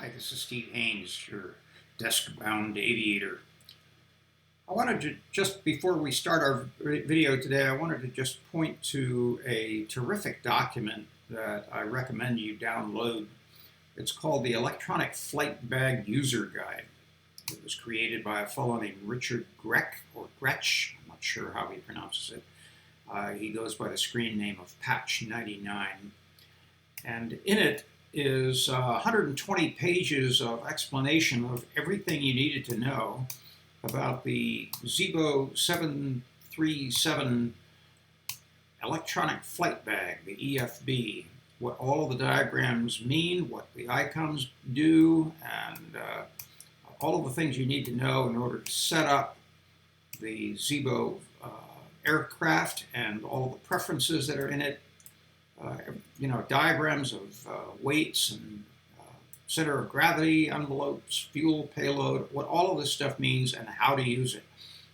Hi, this is Steve Haynes, your desk-bound aviator. I wanted to, just before we start our video today, I wanted to just point to a terrific document that I recommend you download. It's called the Electronic Flight Bag User Guide. It was created by a fellow named Richard Grech, or Gretsch, I'm not sure how he pronounces it. He goes by the screen name of Patch99. And in it is 120 pages of explanation of everything you needed to know about the Zibo 737 electronic flight bag, the EFB, what all the diagrams mean, what the icons do, and all of the things you need to know in order to set up the Zibo aircraft and all the preferences that are in it. Diagrams of weights and center of gravity, envelopes, fuel, payload, what all of this stuff means and how to use it.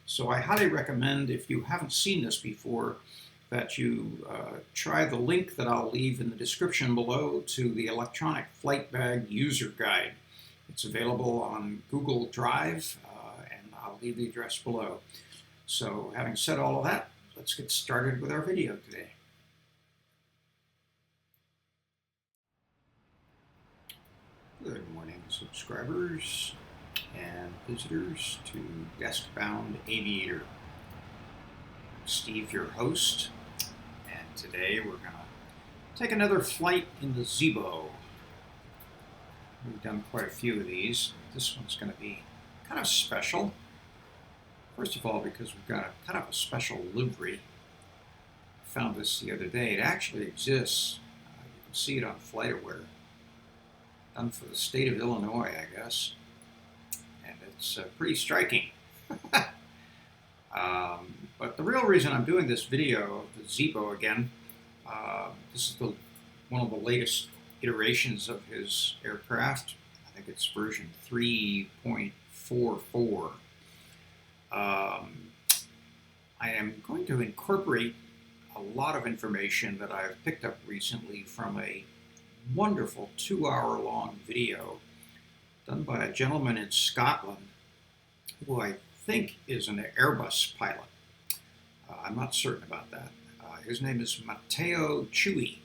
So I highly recommend, if you haven't seen this before, that you try the link that I'll leave in the description below to the Electronic Flight Bag User Guide. It's available on Google Drive, and I'll leave the address below. So having said all of that, let's get started with our video today. Good morning, subscribers and visitors to Desk-Bound Aviator. I'm Steve, your host, and today we're going to take another flight in the Zibo. We've done quite a few of these. This one's going to be kind of special. First of all, because we've got a kind of a special livery. I found this the other day. It actually exists. You can see it on FlightAware. Done for the state of Illinois, I guess, and it's pretty striking. But the real reason I'm doing this video of the Zibo again, this is one of the latest iterations of his aircraft. I think it's version 3.44. I am going to incorporate a lot of information that I've picked up recently from a wonderful 2-hour-long video done by a gentleman in Scotland who I think is an Airbus pilot. I'm not certain about that. His name is Matteo Chewie,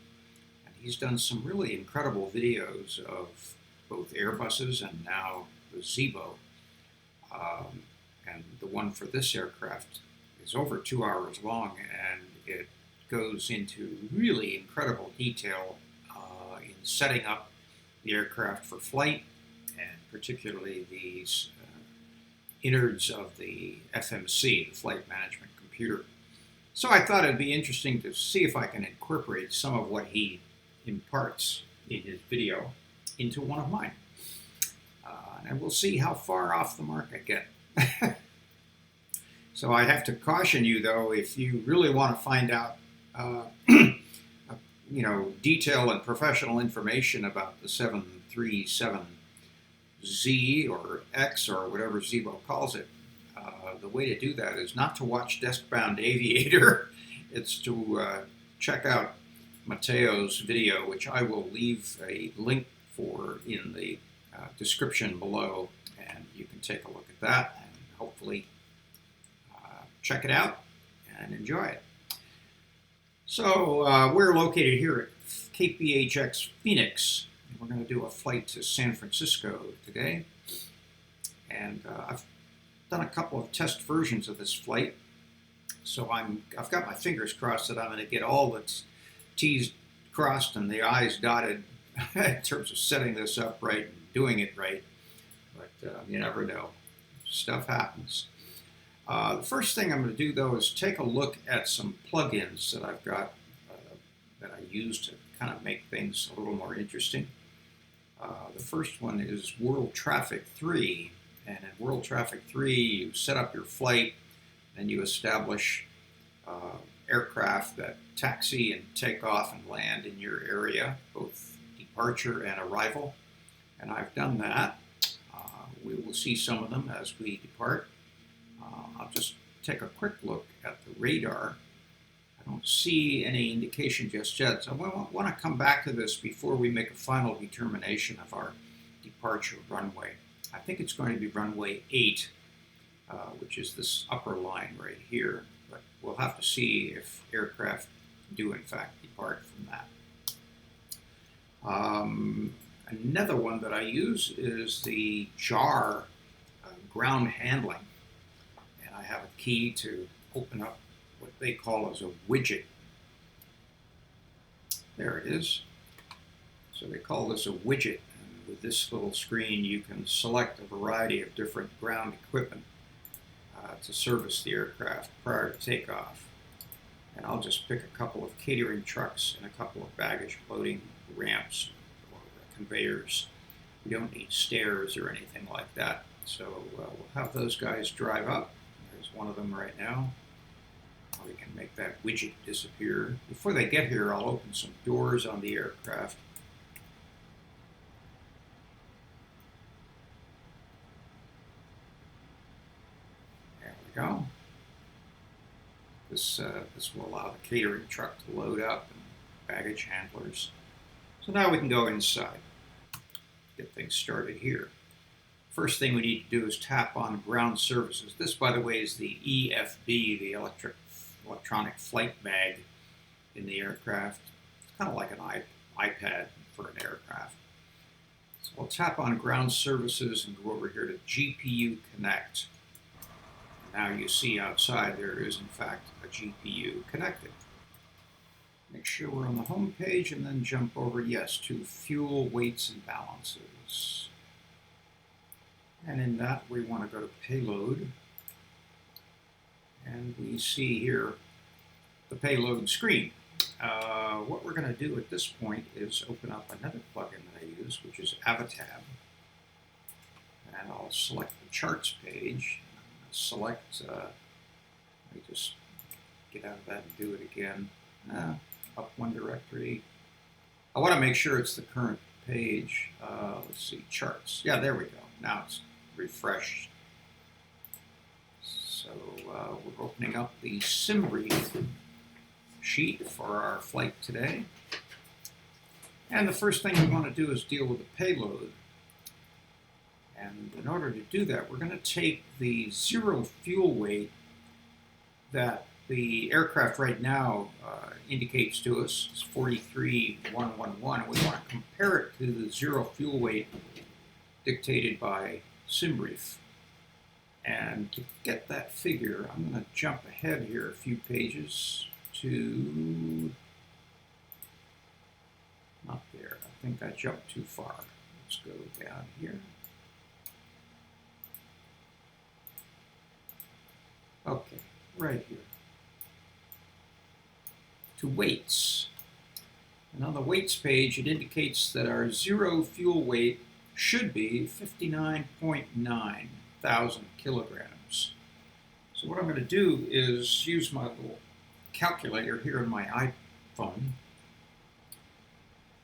and he's done some really incredible videos of both Airbuses and now the Zibo. And the one for this aircraft is over 2 hours long, and it goes into really incredible detail in setting up the aircraft for flight, and particularly these innards of the FMC, the Flight Management Computer. So I thought it'd be interesting to see if I can incorporate some of what he imparts in his video into one of mine. And we'll see how far off the mark I get. So I have to caution you, though, if you really want to find out detail and professional information about the 737Z or X or whatever Zibo calls it, the way to do that is not to watch Desk-Bound Aviator. It's to check out Matteo's video, which I will leave a link for in the description below, and you can take a look at that and hopefully check it out and enjoy it. So we're located here at KPHX Phoenix, and we're going to do a flight to San Francisco today. And I've done a couple of test versions of this flight, so I've got my fingers crossed that I'm going to get all the T's crossed and the I's dotted in terms of setting this up right and doing it right. But you never know. Stuff happens. The first thing I'm going to do, though, is take a look at some plugins that I've got that I use to kind of make things a little more interesting. The first one is World Traffic 3, and in World Traffic 3 you set up your flight and you establish aircraft that taxi and take off and land in your area, both departure and arrival, and I've done that. We will see some of them as we depart. I'll just take a quick look at the radar. I don't see any indication just yet, so I want to come back to this before we make a final determination of our departure runway. I think it's going to be runway 8, which is this upper line right here, but we'll have to see if aircraft do in fact depart from that. Another one that I use is the JAR ground handling, and I have a key to open up what they call as a widget. There it is. So they call this a widget, and with this little screen you can select a variety of different ground equipment to service the aircraft prior to takeoff. And I'll just pick a couple of catering trucks and a couple of baggage loading ramps or conveyors. We don't need stairs or anything like that. So we'll have those guys drive up. There's one of them right now. We can make that widget disappear. Before they get here, I'll open some doors on the aircraft. There we go. This will allow the catering truck to load up and baggage handlers. So now we can go inside, get things started here. First thing we need to do is tap on ground services. This, by the way, is the EFB, the electronic flight bag in the aircraft. It's kind of like an iPad for an aircraft. So we'll tap on ground services and go over here to GPU Connect. Now you see outside there is in fact a GPU connected. Make sure we're on the home page and then jump over, yes, to fuel, weights, and balances. And in that we want to go to Payload. And we see here the payload screen. What we're going to do at this point is open up another plugin that I use, which is Avatab. And I'll select the charts page. Select, let me just get out of that and do it again. Up one directory. I want to make sure it's the current page. Let's see, charts. Yeah, there we go. Now it's refreshed. So we're opening up the SimBrief sheet for our flight today. And the first thing we want to do is deal with the payload. And in order to do that, we're going to take the zero fuel weight that the aircraft right now indicates to us. It's 43,111. And we want to compare it to the zero fuel weight dictated by SimBrief. And to get that figure, I'm going to jump ahead here a few pages to, not there, I think I jumped too far. Let's go down here. Okay, right here. To weights. And on the weights page, it indicates that our zero fuel weight should be 59.9 thousand kilograms. So what I'm going to do is use my little calculator here in my iPhone.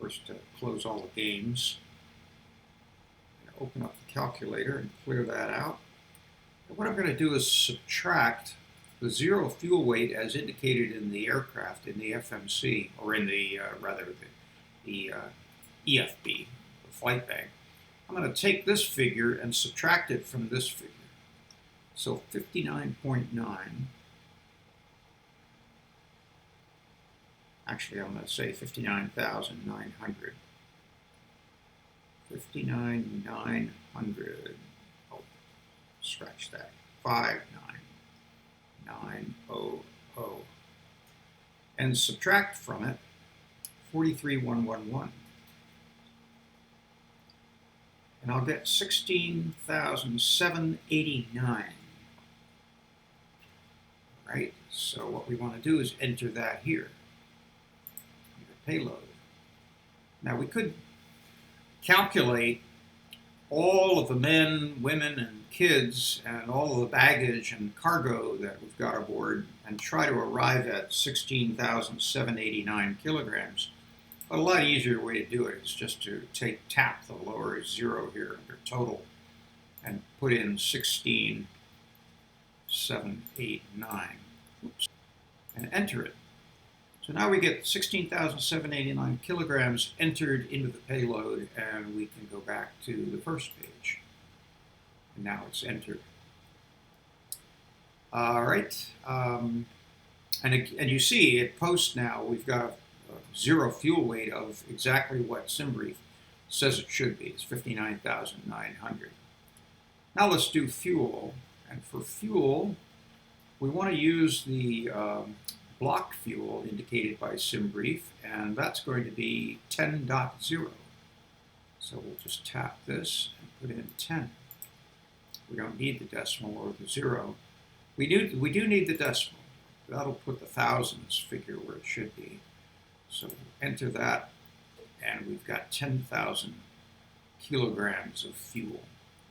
First, to close all the games. I'm going to open up the calculator and clear that out. And what I'm going to do is subtract the zero fuel weight as indicated in the aircraft, in the FMC, or in the, the EFB, the flight bag. I'm going to take this figure and subtract it from this figure. So 59.9. Actually, I'm going to say 59,900. 59,900. Oh, scratch that. 59,900. And subtract from it 43,111. And I'll get 16,789. Right? So what we want to do is enter that here. Payload. Now we could calculate all of the men, women, and kids, and all of the baggage and cargo that we've got aboard, and try to arrive at 16,789 kilograms. But a lot easier way to do it is just to tap the lower zero here under total and put in 16,789. Oops, and enter it. So now we get 16,789 kilograms entered into the payload, and we can go back to the first page. And now it's entered. All right. And you see at post now, we've got a zero fuel weight of exactly what SimBrief says it should be. It's 59,900. Now let's do fuel. And for fuel, we want to use the block fuel indicated by SimBrief, and that's going to be 10.0. So we'll just tap this and put in 10. We don't need the decimal or the zero. We do need the decimal. That'll put the thousands figure where it should be. So we'll enter that, and we've got 10,000 kilograms of fuel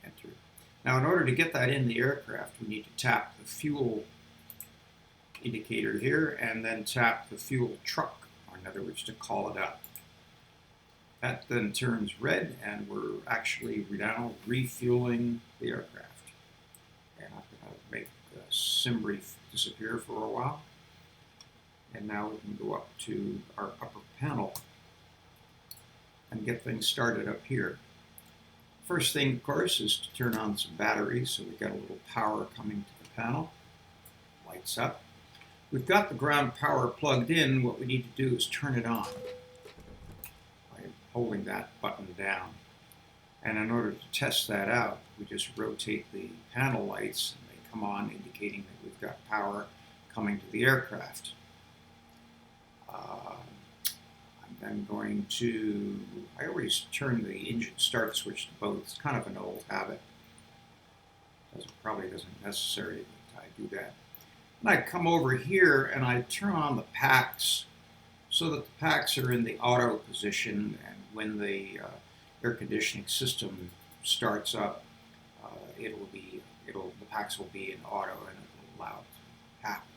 entered. Now, in order to get that in the aircraft, we need to tap the fuel indicator here and then tap the fuel truck, or in other words, to call it up. That then turns red, and we're actually now refueling the aircraft. And I'm going to make SimBrief disappear for a while. And now we can go up to our upper panel and get things started up here. First thing, of course, is to turn on some batteries, so we've got a little power coming to the panel. Lights up. We've got the ground power plugged in. What we need to do is turn it on by holding that button down. And in order to test that out, we just rotate the panel lights, and they come on, indicating that we've got power coming to the aircraft. I'm then going to, I always turn the engine start switch to both. It's kind of an old habit. Probably doesn't necessarily, but I do that. And I come over here and I turn on the packs so that the packs are in the auto position, and when the air conditioning system starts up, the packs will be in auto, and it will allow it to happen.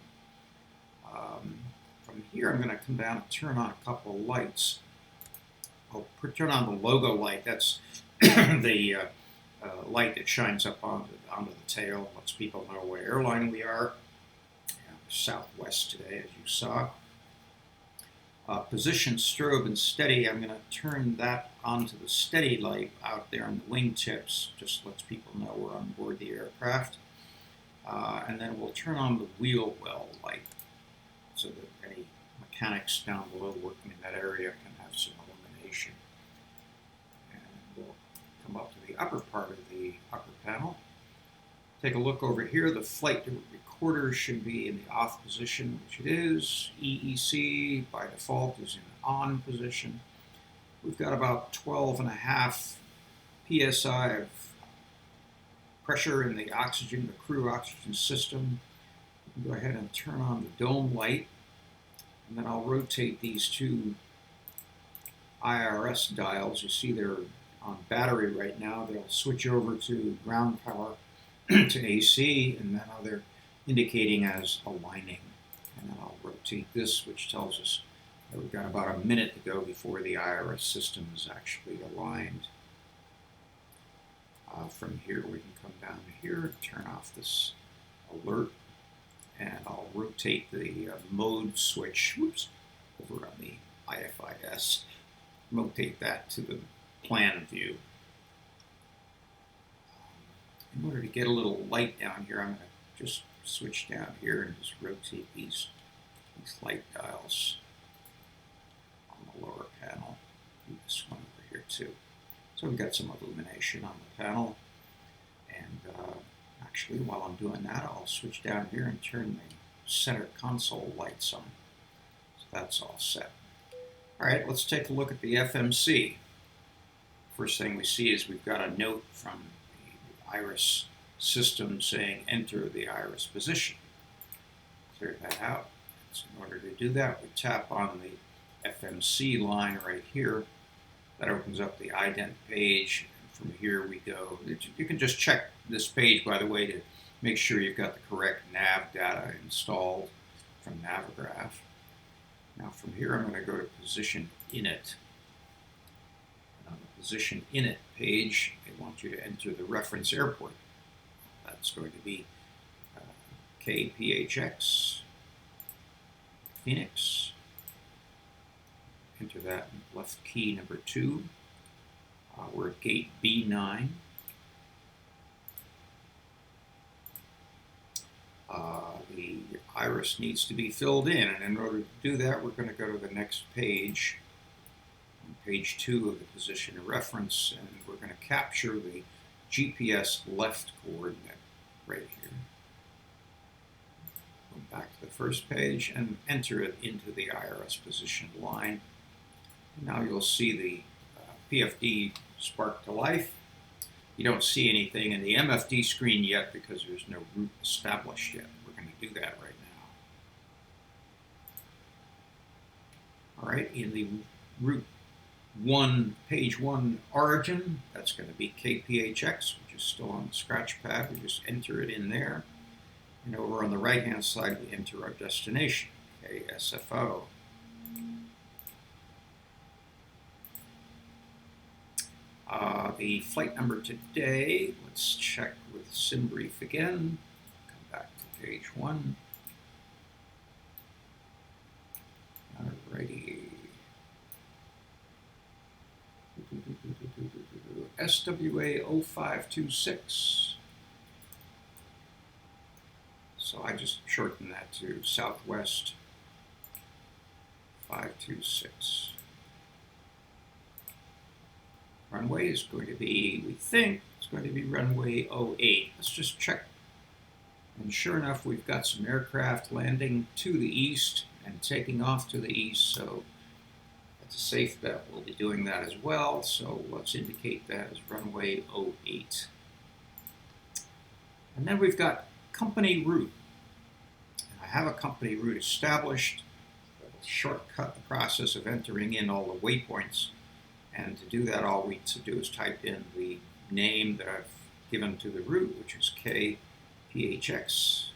From here, I'm going to come down and turn on a couple of lights. I'll turn on the logo light. That's the light that shines up onto the tail, lets people know what airline we are. Southwest today, as you saw. Position, strobe, and steady. I'm going to turn that onto the steady light out there on the wingtips. Just lets people know we're on board the aircraft. And then we'll turn on the wheel well light so that any mechanics down below working in that area can have some illumination. And we'll come up to the upper part of the upper panel. Take a look over here. The flight recorder should be in the off position, which it is. EEC by default is in on position. We've got about 12.5 psi of pressure in the oxygen, the crew oxygen system. We can go ahead and turn on the dome light, and then I'll rotate these two IRS dials. You see they're on battery right now. They'll switch over to ground power to AC, and then now they're indicating as aligning. And then I'll rotate this, which tells us that we've got about a minute to go before the IRS system is actually aligned. From here, we can come down here, turn off this alert, and I'll rotate the mode switch, over on the IFIS, rotate that to the plan view. In order to get a little light down here, I'm going to just switch down here and just rotate these light dials on the lower panel. Do this one over here too. So we've got some illumination on the panel. And actually, while I'm doing that, I'll switch down here and turn the center console lights on. So that's all set. All right, let's take a look at the FMC. First thing we see is we've got a note from the IRIS system saying enter the IRIS position. Clear that out. So in order to do that, we tap on the FMC line right here. That opens up the ident page. And from here we go. You can just check this page, by the way, to make sure you've got the correct nav data installed from Navigraph. Now from here I'm going to go to Position Init. And on the Position Init page, they want you to enter the reference airport. That's going to be KPHX, Phoenix. enter that in left key number 2. We're at gate B9. The iris needs to be filled in, and in order to do that, we're going to go to the next page, on page 2 of the position reference, and we're going to capture the GPS left coordinate right here. Go back to the first page and enter it into the iris position line. And now you'll see the PFD spark to life. You don't see anything in the MFD screen yet because there's no route established yet. We're going to do that right now. All right, in the route 1, page 1 origin, that's going to be KPHX, which is still on the scratch pad. We just enter it in there. And over on the right-hand side, we enter our destination, KSFO. The flight number today, let's check with SimBrief again. Come back to page 1. Alrighty. SWA 0526. So I just shortened that to Southwest 526. Runway is going to be, we think, it's going to be runway 08. Let's just check. And sure enough, we've got some aircraft landing to the east and taking off to the east, so that's a safe bet. We'll be doing that as well, so let's indicate that as runway 08. And then we've got company route. And I have a company route established. That'll shortcut the process of entering in all the waypoints. And to do that, all we need to do is type in the name that I've given to the route, which is KPHX,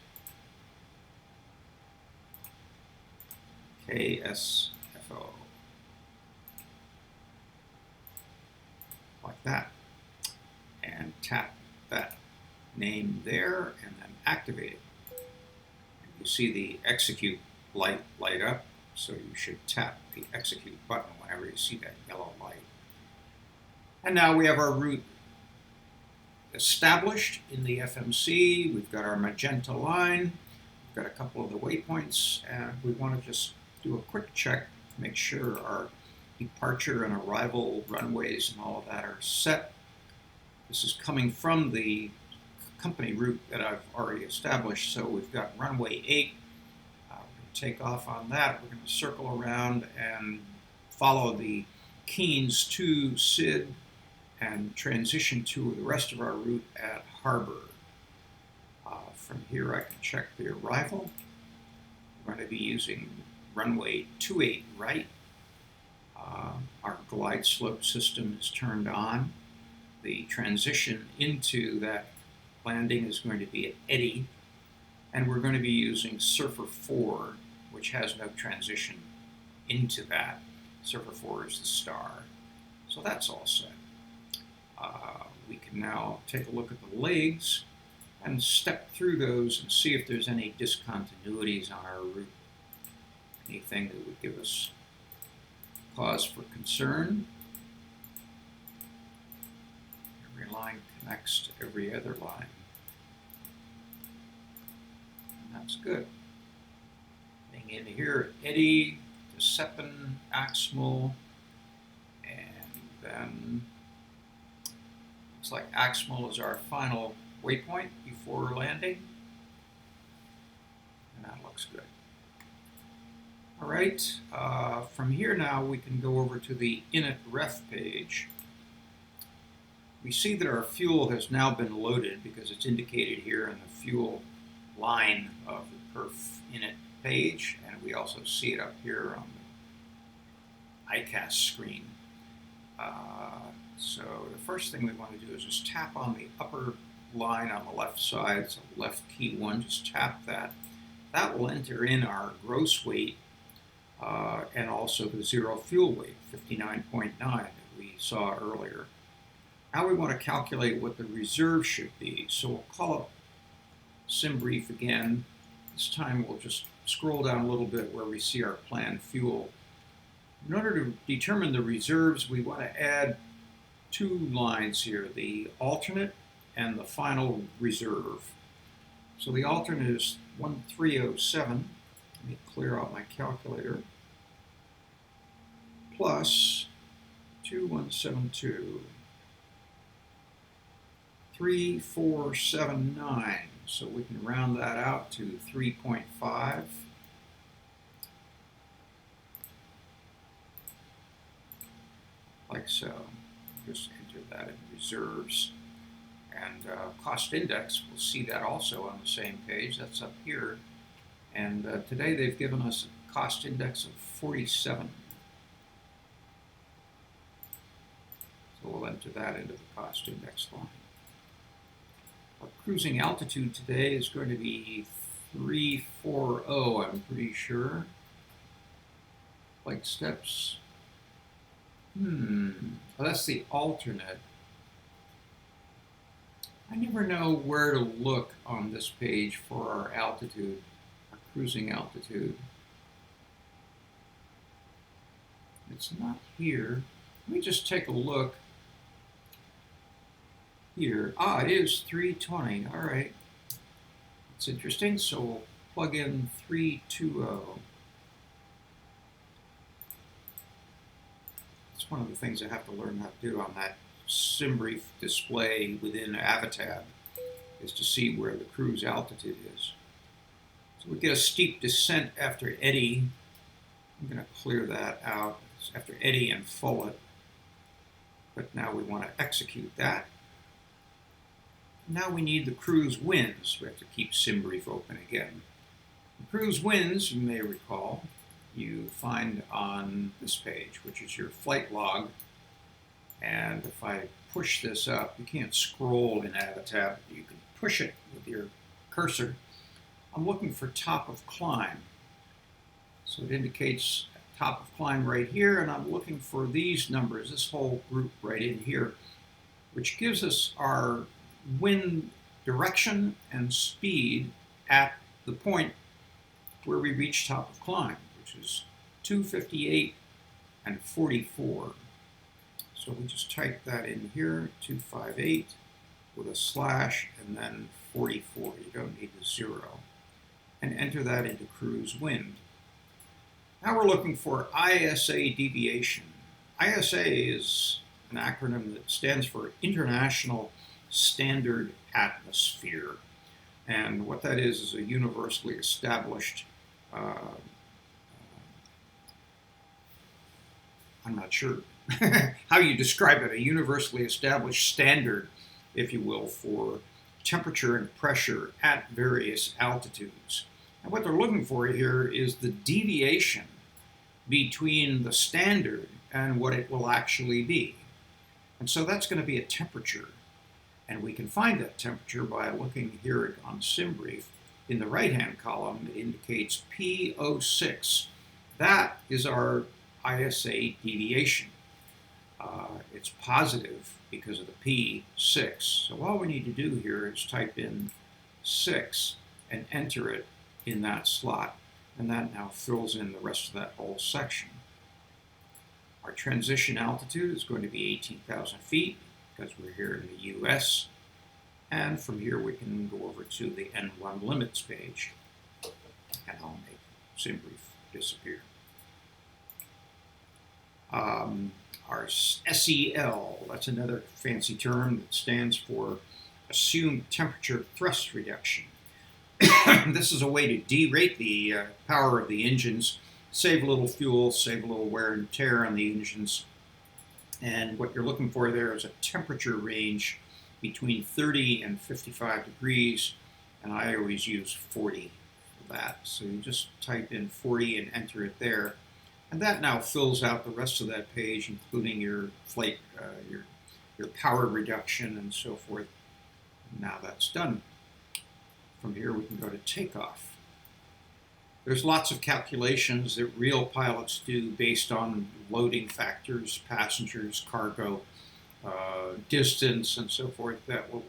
KSFO, like that, and tap that name there, and then activate it. And you see the execute light light up, so you should tap the execute button whenever you see that yellow light. And now we have our route established in the FMC. We've got our magenta line. We've got a couple of the waypoints, and we want to just do a quick check to make sure our departure and arrival runways and all of that are set. This is coming from the company route that I've already established, so we've got runway 8. We're going to take off on that. We're going to circle around and follow the Keynes to SID and transition to the rest of our route at Harbor. From here I can check the arrival. We're going to be using runway 28 right. Our glide slope system is turned on. The transition into that landing is going to be at Eddy, and we're going to be using Surfer 4, which has no transition into that. Surfer 4 is the star. So that's all set. We can now take a look at the legs and step through those and see if there's any discontinuities on our route. Anything that would give us cause for concern. Every line connects to every other line. And that's good. Getting in here, Eddy, Decepin, Axmal, and then looks like Axmal is our final waypoint before landing. And that looks good. All right, from here now we can go over to the Init ref page. We see that our fuel has now been loaded because it's indicated here in the fuel line of the perf Init page, and we also see it up here on the ICAS screen. So the first thing we want to do is just tap on the upper line on the left side, so left key 1, just tap that. That will enter in our gross weight and also the zero fuel weight, 59.9 that we saw earlier. Now we want to calculate what the reserve should be, so we'll call up SimBrief again. This time we'll just scroll down a little bit where we see our planned fuel. In order to determine the reserves, we want to add two lines here, the alternate and the final reserve. So the alternate is 1307. Let me clear out my calculator. Plus 2172. 3479. So we can round that out to 3.5. Like so. Just enter that in reserves. And cost index, we'll see that also on the same page. That's up here. And today they've given us a cost index of 47. So we'll enter that into the cost index line. Our cruising altitude today is going to be 340, I'm pretty sure. Flight steps. Well, that's the alternate. I never know where to look on this page for our altitude, our cruising altitude. It's not here. Let me just take a look here. Ah, it is 320. All right. That's interesting. So we'll plug in 320. It's one of the things I have to learn how to do on that SimBrief display within Avatab, is to see where the cruise altitude is. So we get a steep descent after eddy. I'm going to clear that out. It's after eddy and full it. But now we want to execute that. Now we need the cruise winds. We have to keep SimBrief open again. The cruise winds, you may recall, you find on this page, which is your flight log. And if I push this up, you can't scroll in Avatab. You can push it with your cursor. I'm looking for top of climb. So it indicates top of climb right here, and I'm looking for these numbers, this whole group right in here, which gives us our wind direction and speed at the point where we reach top of climb, which is 258 and 44. So we just type that in here, 258 with a slash and then 44. You don't need the 0. And enter that into cruise wind. Now we're looking for ISA deviation. ISA is an acronym that stands for International Standard Atmosphere. And what that is a universally established, I'm not sure how you describe it, a universally established standard, if you will, for temperature and pressure at various altitudes. And what they're looking for here is the deviation between the standard and what it will actually be. And so that's going to be a temperature. And we can find that temperature by looking here on SimBrief. In the right-hand column, it indicates P06. That is our ISA deviation. It's positive because of the P6. So all we need to do here is type in 6 and enter it in that slot. And that now fills in the rest of that whole section. Our transition altitude is going to be 18,000 feet because we're here in the US. And from here we can go over to the N1 limits page. And I'll make SimBrief disappear. Our SEL, that's another fancy term that stands for Assumed Temperature Thrust Reduction. This is a way to derate the power of the engines, save a little fuel, save a little wear and tear on the engines. And what you're looking for there is a temperature range between 30 and 55 degrees, and I always use 40 for that. So you just type in 40 and enter it there. And that now fills out the rest of that page, including your flight, your power reduction and so forth. Now that's done. From here we can go to takeoff. There's lots of calculations that real pilots do based on loading factors, passengers, cargo, distance, and so forth that will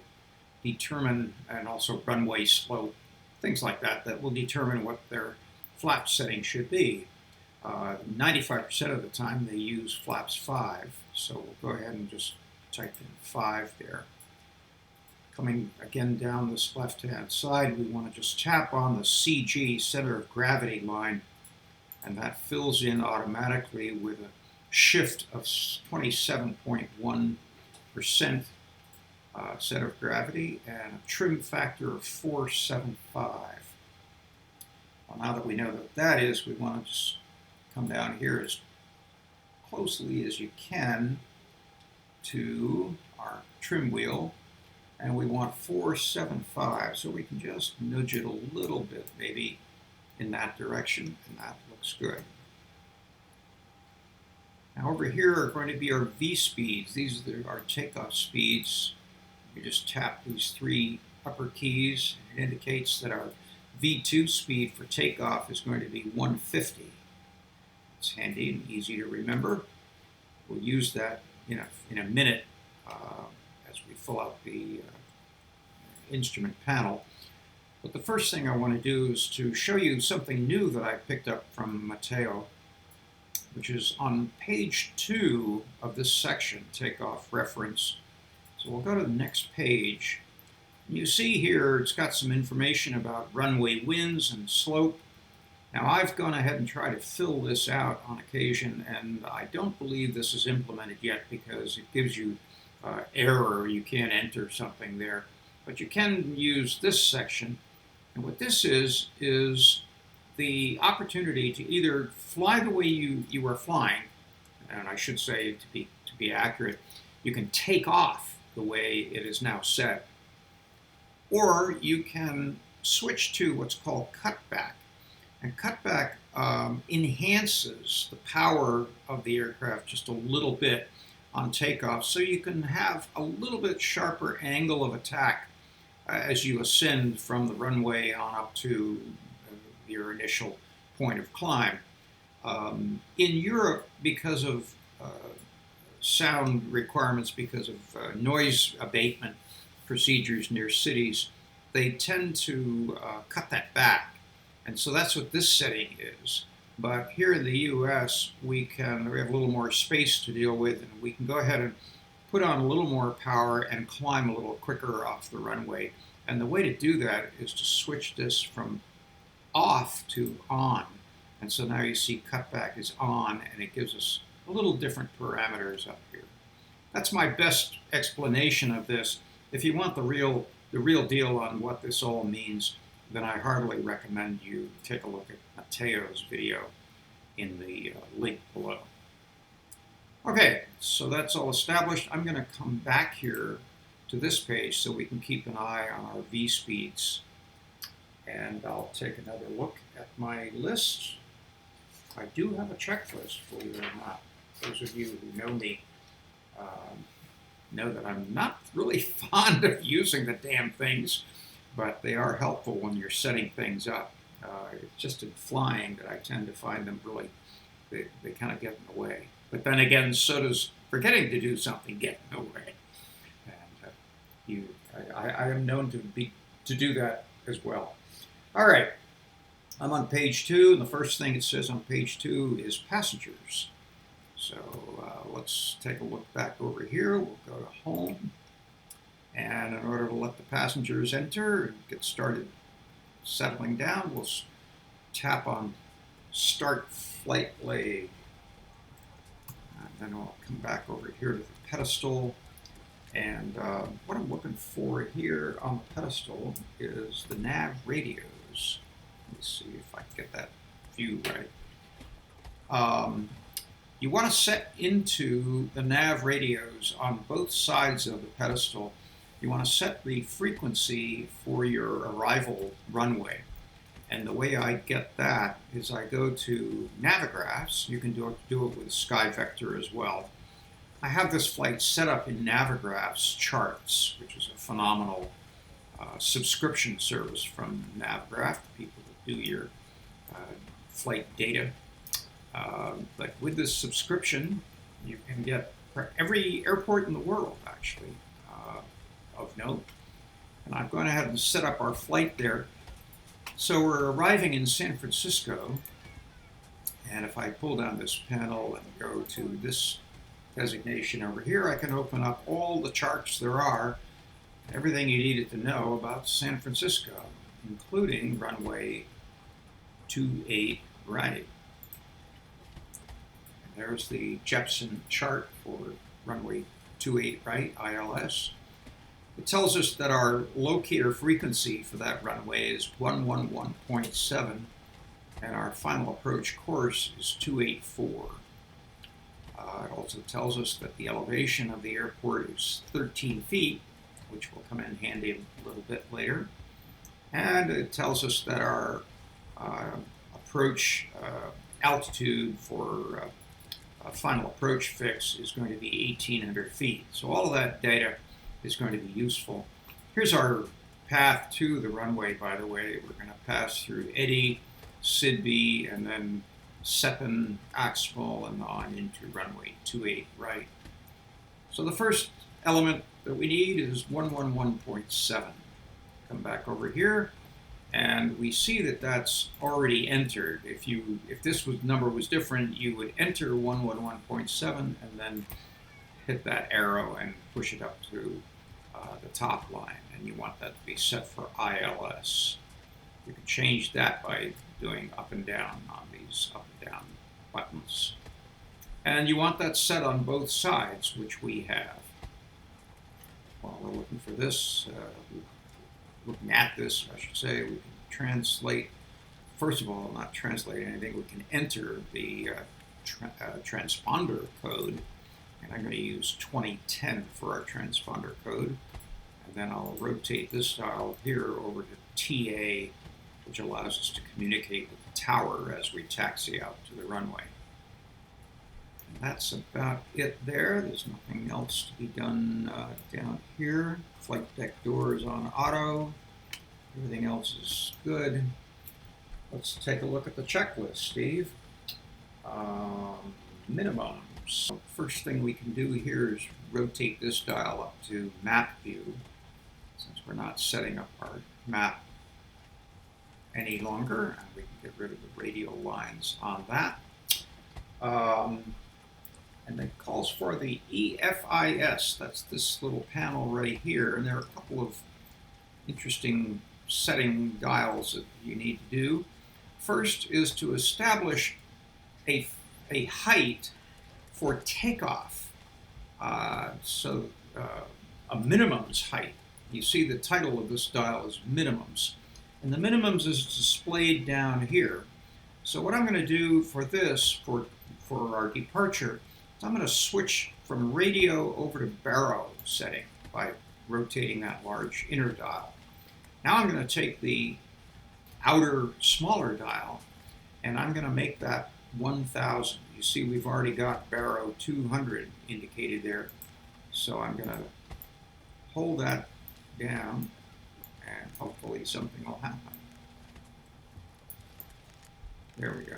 determine, and also runway slope, things like that, that will determine what their flap setting should be. 95% of the time they use flaps 5, so we'll go ahead and just type in 5 there. Coming again down this left-hand side, we want to just tap on the CG, center of gravity line, and that fills in automatically with a shift of 27.1% center of gravity and a trim factor of 475. Well, now that we know what that is, we want to just come down here as closely as you can to our trim wheel, and we want 475, so we can just nudge it a little bit, maybe in that direction, and that looks good. Now over here are going to be our V speeds. These are our takeoff speeds. You just tap these 3 upper keys. It indicates that our V2 speed for takeoff is going to be 150. It's handy and easy to remember. We'll use that in a minute as we fill out the instrument panel. But the first thing I want to do is to show you something new that I picked up from Matteo, which is on page 2 of this section, Takeoff Reference. So we'll go to the next page. You see here it's got some information about runway winds and slope. Now I've gone ahead and tried to fill this out on occasion, and I don't believe this is implemented yet because it gives you error. You can't enter something there. But you can use this section, and what this is the opportunity to either fly the way you are flying, and I should say to be accurate, you can take off the way it is now set, or you can switch to what's called cutback. And cutback enhances the power of the aircraft just a little bit on takeoff, so you can have a little bit sharper angle of attack as you ascend from the runway on up to your initial point of climb. In Europe, because of sound requirements, because of noise abatement procedures near cities, they tend to cut that back. And so that's what this setting is. But here in the US, we have a little more space to deal with, and we can go ahead and put on a little more power and climb a little quicker off the runway. And the way to do that is to switch this from off to on. And so now you see cutback is on, and it gives us a little different parameters up here. That's my best explanation of this. If you want the real deal on what this all means, then I heartily recommend you take a look at Matteo's video in the link below. Okay, so that's all established. I'm going to come back here to this page so we can keep an eye on our V speeds. And I'll take another look at my list. I do have a checklist, believe it or not. Those of you who know me know that I'm not really fond of using the damn things, but they are helpful when you're setting things up. It's just in flying that I tend to find them really, they kind of get in the way. But then again, so does forgetting to do something get in the way. And I am known to do that as well. All right, I'm on page 2, and the first thing it says on page 2 is passengers. So let's take a look back over here. We'll go to home. And in order to let the passengers enter and get started settling down, we'll tap on Start Flight Leg. And then I'll come back over here to the pedestal. And what I'm looking for here on the pedestal is the nav radios. Let me see if I can get that view right. You want to set into the nav radios on both sides of the pedestal. You want to set the frequency for your arrival runway. And the way I get that is I go to Navigraphs. You can do it with SkyVector as well. I have this flight set up in Navigraphs Charts, which is a phenomenal subscription service from Navigraph, the people that do your flight data. But with this subscription, you can get every airport in the world, actually, of note. And I've gone ahead and set up our flight there. So we're arriving in San Francisco, And if I pull down this panel and go to this designation over here, I can open up all the charts there are, everything you needed to know about San Francisco, including runway 28 right. And there's the Jepson chart for runway 28 right, ILS. It tells us that our locator frequency for that runway is 111.7, and our final approach course is 284. It also tells us that the elevation of the airport is 13 feet, which will come in handy a little bit later. And it tells us that our approach altitude for a final approach fix is going to be 1,800 feet. So all of that data is going to be useful. Here's our path to the runway, by the way. We're going to pass through Eddy, Sidby, and then Seppen, Axmal, and on into runway 28 right. So the first element that we need is 111.7. Come back over here, and we see that that's already entered. If this number was different, you would enter 111.7 and then hit that arrow and push it up to the top line, and you want that to be set for ILS. You can change that by doing up and down on these up and down buttons. And you want that set on both sides, which we have. While we're looking for this, looking at this, I should say, we can translate, first of all, not translate anything, we can enter the transponder code, and I'm going to use 2010 for our transponder code, and then I'll rotate this dial here over to TA, which allows us to communicate with the tower as we taxi out to the runway. And that's about it there. There's nothing else to be done down here. Flight deck door is on auto. Everything else is good. Let's take a look at the checklist, Steve. Minimums. First thing we can do here is rotate this dial up to map view, since we're not setting up our map any longer, and we can get rid of the radial lines on that. And it calls for the EFIS, that's this little panel right here, and there are a couple of interesting setting dials that you need to do. First is to establish a height for takeoff, a minimums height. You see the title of this dial is minimums, and the minimums is displayed down here. So what I'm going to do for this, for our departure, is I'm going to switch from radio over to baro setting by rotating that large inner dial. Now I'm going to take the outer smaller dial and I'm going to make that 1000. You see we've already got baro 200 indicated there. So I'm going to hold that down and hopefully something will happen. There we go.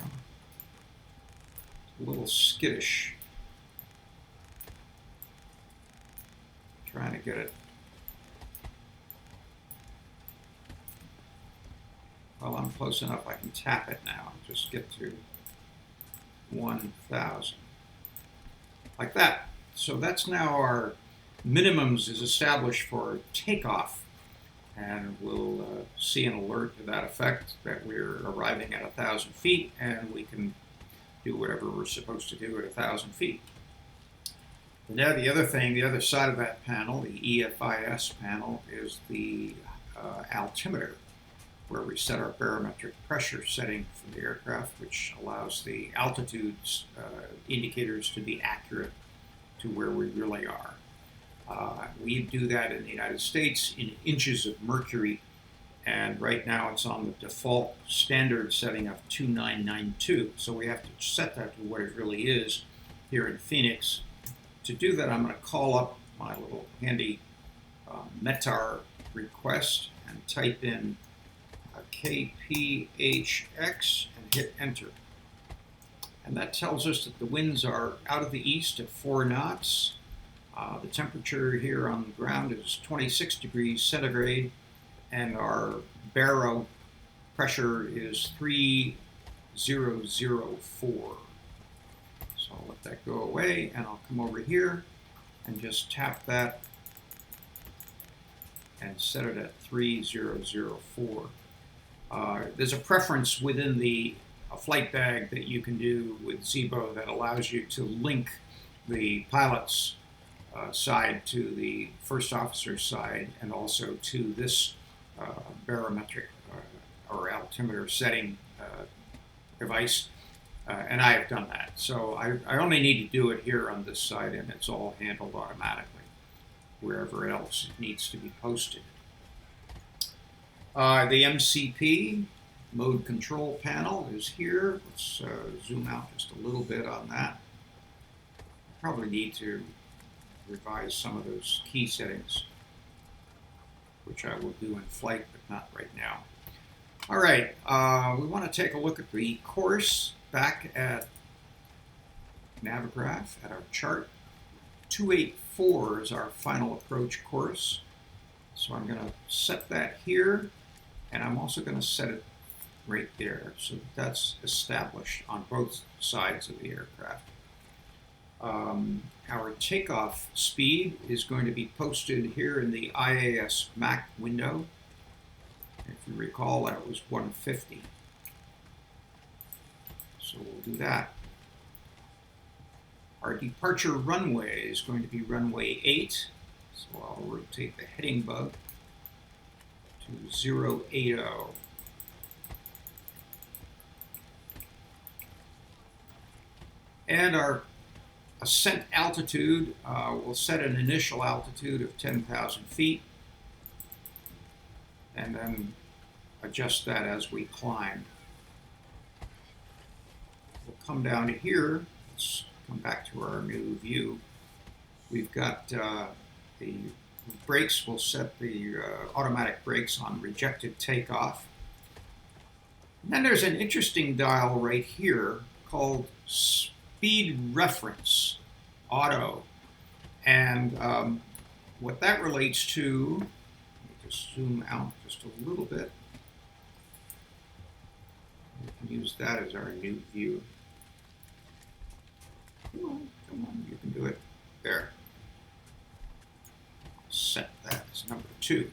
It's a little skittish. Trying to get it. Well, I'm close enough, I can tap it now and just get to 1000. Like that. So that's now our minimums is established for takeoff. And we'll see an alert to that effect that we're arriving at 1,000 feet and we can do whatever we're supposed to do at 1,000 feet. And now the other thing, the other side of that panel, the EFIS panel, is the altimeter, where we set our barometric pressure setting for the aircraft, which allows the altitude indicators to be accurate to where we really are. We do that in the United States in inches of mercury, and right now it's on the default standard setting of 2992. So we have to set that to what it really is here in Phoenix. To do that, I'm going to call up my little handy METAR request and type in KPHX and hit enter. And that tells us that the winds are out of the east at 4 knots. The temperature here on the ground is 26 degrees centigrade, and our baro pressure is 3 3004. So I'll let that go away, and I'll come over here and just tap that and set it at 3004. There's a preference within the flight bag that you can do with Zibo that allows you to link the pilot's side to the first officer's side, and also to this barometric or altimeter setting device. And I have done that. So I only need to do it here on this side, and it's all handled automatically wherever else it needs to be posted. The MCP mode control panel is here. Let's zoom out just a little bit on that. Probably need to revise some of those key settings, which I will do in flight, but not right now. All right, we want to take a look at the course back at Navigraph at our chart. 284 is our final approach course. So I'm going to set that here, and I'm also going to set it right there, so that's established on both sides of the aircraft. Our takeoff speed is going to be posted here in the IAS Mac window. If you recall, that was 150. So we'll do that. Our departure runway is going to be runway 8. So I'll rotate the heading bug to 080. And our ascent altitude, we'll set an initial altitude of 10,000 feet, and then adjust that as we climb. We'll come down to here. Let's come back to our new view. We've got the brakes. We'll set the automatic brakes on rejected takeoff. And then there's an interesting dial right here called Speed Reference Auto, and what that relates to, let me just zoom out just a little bit. We can use that as our new view. Come on, you can do it. There. Set that as number 2.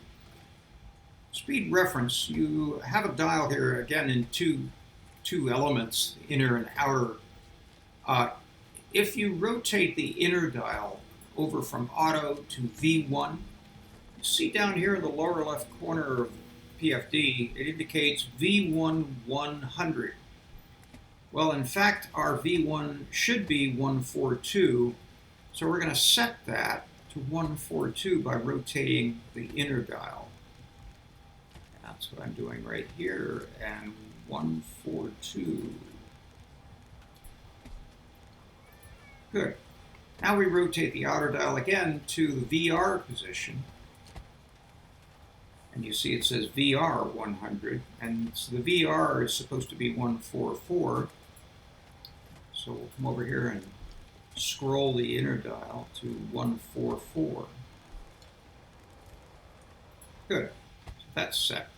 Speed reference, you have a dial here again in two elements, inner and outer. If you rotate the inner dial over from auto to V1, you see down here in the lower left corner of PFD, it indicates V1 100. Well, in fact, our V1 should be 142, so we're going to set that to 142 by rotating the inner dial. And that's what I'm doing right here, and 142. Good. Now we rotate the outer dial again to the VR position. And you see it says VR 100, and so the VR is supposed to be 144. So we'll come over here and scroll the inner dial to 144. Good. So that's set.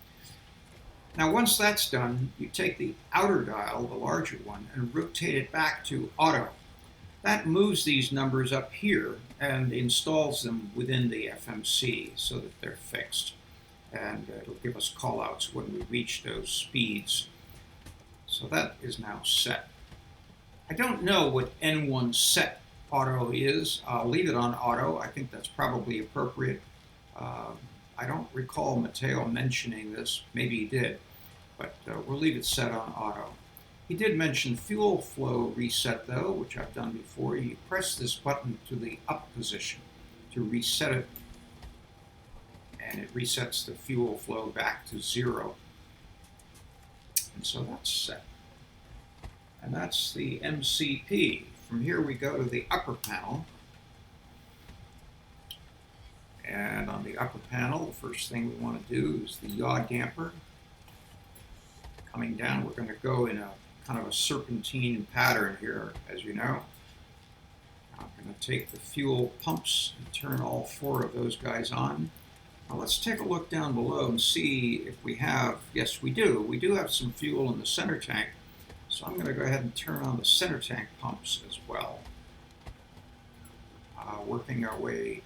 Now once that's done, you take the outer dial, the larger one, and rotate it back to auto. That moves these numbers up here and installs them within the FMC so that they're fixed. And it'll give us callouts when we reach those speeds. So that is now set. I don't know what N1 set auto is. I'll leave it on auto. I think that's probably appropriate. I don't recall Matteo mentioning this. Maybe he did, but we'll leave it set on auto. He did mention fuel flow reset though, which I've done before. You press this button to the up position to reset it, and it resets the fuel flow back to 0. And so that's set. And that's the MCP. From here we go to the upper panel. And on the upper panel, the first thing we want to do is the yaw damper. Coming down, we're going to go in a kind of a serpentine pattern here, as you know. I'm going to take the fuel pumps and turn all 4 of those guys on. Now let's take a look down below and see if we have, yes we do have some fuel in the center tank. So I'm going to go ahead and turn on the center tank pumps as well. Working our way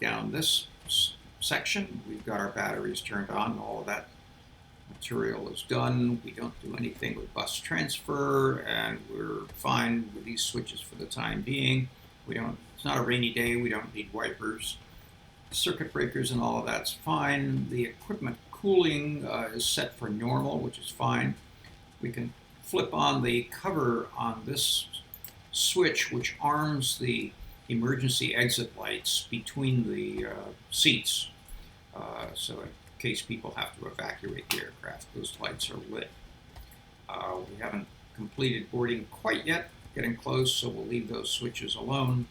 down this section, we've got our batteries turned on. All of that material is done. We don't do anything with bus transfer, and we're fine with these switches for the time being. It's not a rainy day. We don't need wipers. Circuit breakers and all of that's fine. The equipment cooling is set for normal, which is fine. We can flip on the cover on this switch, which arms the emergency exit lights between the seats. So in case people have to evacuate the aircraft, those lights are lit. We haven't completed boarding quite yet, getting close, so we'll leave those switches alone.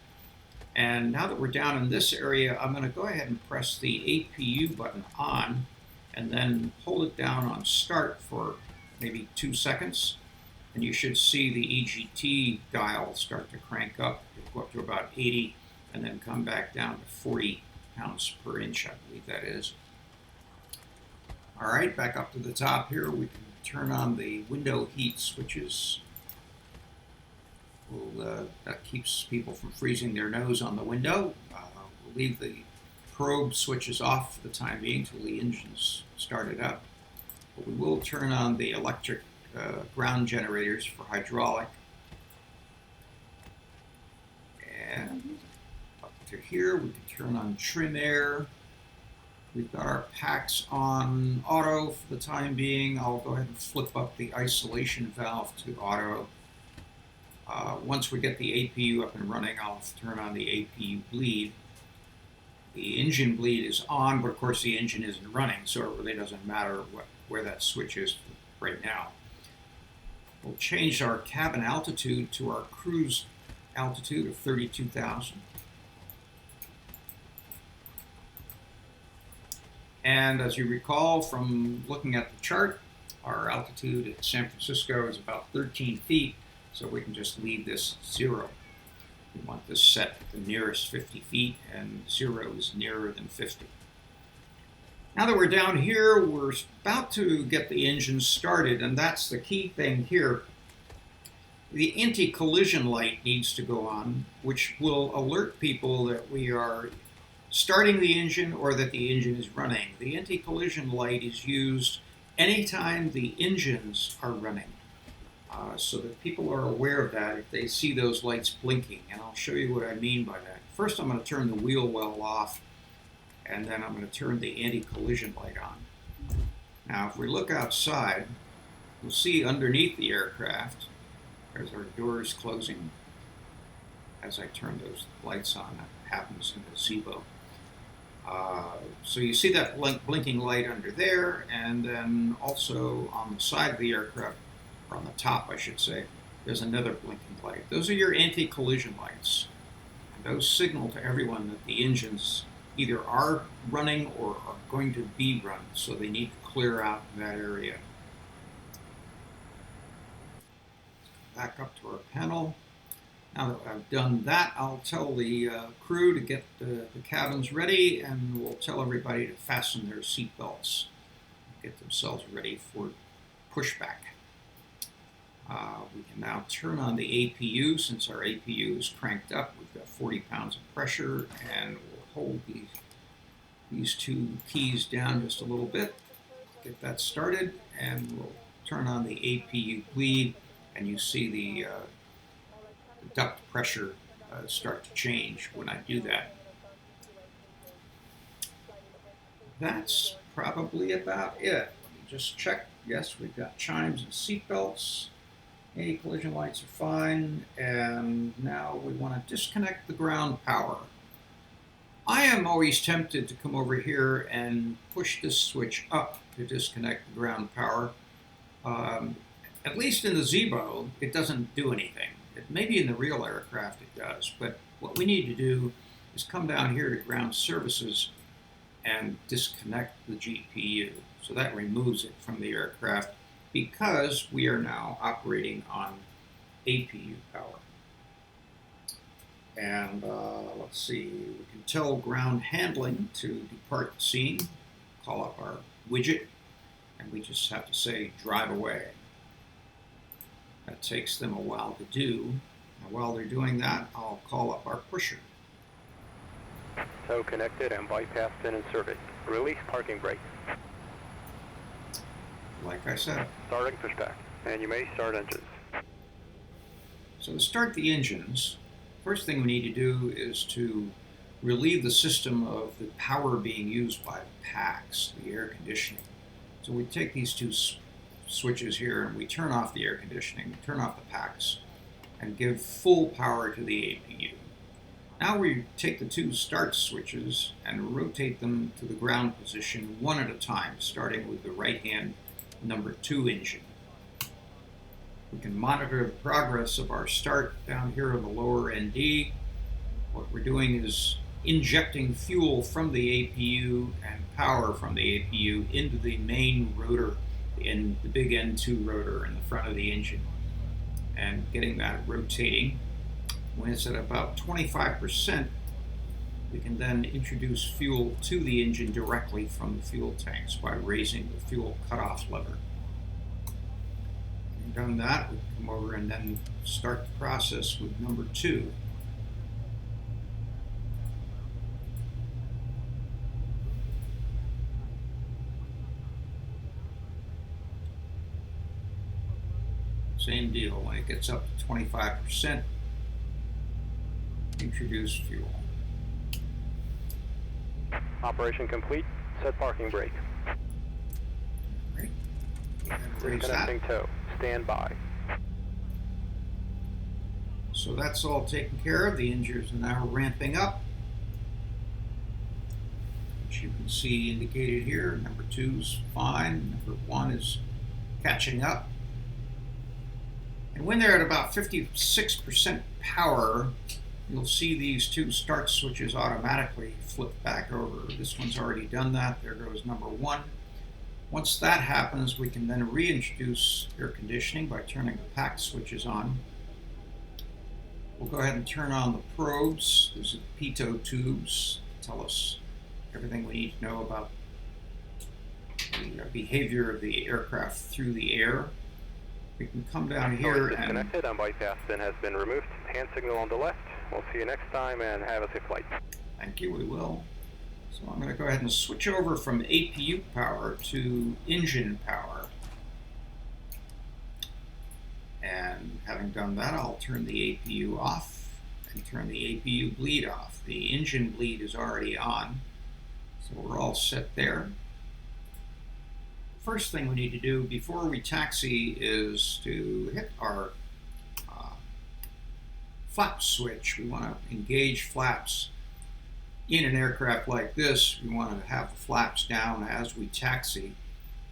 And now that we're down in this area, I'm going to go ahead and press the APU button on and then hold it down on start for maybe 2 seconds. And you should see the EGT dial start to crank up. It'll go up to about 80 and then come back down to 40 pounds per inch, I believe that is. All right, back up to the top here, we can turn on the window heat switches. That keeps people from freezing their nose on the window. We'll leave the probe switches off for the time being until the engine's started up. But we will turn on the electric ground generators for hydraulic. And up to here, we can turn on trim air. We've got our packs on auto for the time being. I'll go ahead and flip up the isolation valve to auto. Once we get the APU up and running, I'll turn on the APU bleed. The engine bleed is on, but of course the engine isn't running, so it really doesn't matter where that switch is right now. We'll change our cabin altitude to our cruise altitude of 32,000. And as you recall from looking at the chart, our altitude at San Francisco is about 13 feet, so we can just leave this 0. We want this set at the nearest 50 feet, and 0 is nearer than 50. Now that we're down here, we're about to get the engine started, and that's the key thing here. The anti-collision light needs to go on, which will alert people that we are starting the engine or that the engine is running. The anti-collision light is used anytime the engines are running, so that people are aware of that if they see those lights blinking, and I'll show you what I mean by that. First, I'm going to turn the wheel well off, and then I'm going to turn the anti-collision light on. Now, if we look outside, you'll see underneath the aircraft, there's our doors closing. As I turn those lights on, that happens in the Zibo. So you see that blinking light under there, and then also on the side of the aircraft, or on the top, I should say, there's another blinking light. Those are your anti-collision lights. And those signal to everyone that the engines either are running or are going to be run, so they need to clear out that area. Back up to our panel. Now that I've done that, I'll tell the crew to get the cabins ready, and we'll tell everybody to fasten their seat belts, get themselves ready for pushback. We can now turn on the APU. Since our APU is cranked up, we've got 40 pounds of pressure, and we'll hold these two keys down just a little bit, get that started, and we'll turn on the APU bleed, and you see the duct pressure start to change when I do that. That's probably about it. Let me just check. Yes, we've got chimes and seat belts. Anti-collision lights are fine. And now we want to disconnect the ground power. I am always tempted to come over here and push this switch up to disconnect the ground power. At least in the Zibo, it doesn't do anything. Maybe in the real aircraft it does, but what we need to do is come down here to ground services and disconnect the GPU. So that removes it from the aircraft because we are now operating on APU power. And let's see, we can tell ground handling to depart the scene, call up our widget, and we just have to say drive away. That takes them a while to do. And while they're doing that, I'll call up our pusher. So connected and bypass pin inserted. Release parking brake. Like I said. Starting pushback. And you may start engines. So to start the engines, first thing we need to do is to relieve the system of the power being used by the packs, the air conditioning. So we take these two switches here and we turn off the air conditioning, turn off the packs, and give full power to the APU. Now we take the two start switches and rotate them to the ground position one at a time, starting with the right-hand number 2 engine. We can monitor the progress of our start down here on the lower ND. What we're doing is injecting fuel from the APU and power from the APU into the main rotor, in the big N2 rotor in the front of the engine, and getting that rotating. When it's at about 25%, we can then introduce fuel to the engine directly from the fuel tanks by raising the fuel cutoff lever. Having done that, we come over and then start the process with number 2. Same deal, when it gets up to 25%, introduce fuel. Operation complete. Set parking brake. Right. Raise Disconnecting tow. Stand by. So that's all taken care of. The engines are now ramping up, which you can see indicated here. Number 2's fine. Number 1 is catching up. And when they're at about 56% power, you'll see these two start switches automatically flip back over. This one's already done that. There goes number 1. Once that happens, we can then reintroduce air conditioning by turning the pack switches on. We'll go ahead and turn on the probes. These are the pitot tubes. Tell us everything we need to know about the behavior of the aircraft through the air. We can come down here and... Disconnected and bypass pin has been removed. Hand signal on the left. We'll see you next time and have a safe flight. Thank you, we will. So I'm going to go ahead and switch over from APU power to engine power. And having done that, I'll turn the APU off and turn the APU bleed off. The engine bleed is already on, so we're all set there. First thing we need to do before we taxi is to hit our flap switch. We want to engage flaps. In an aircraft like this, we want to have the flaps down as we taxi.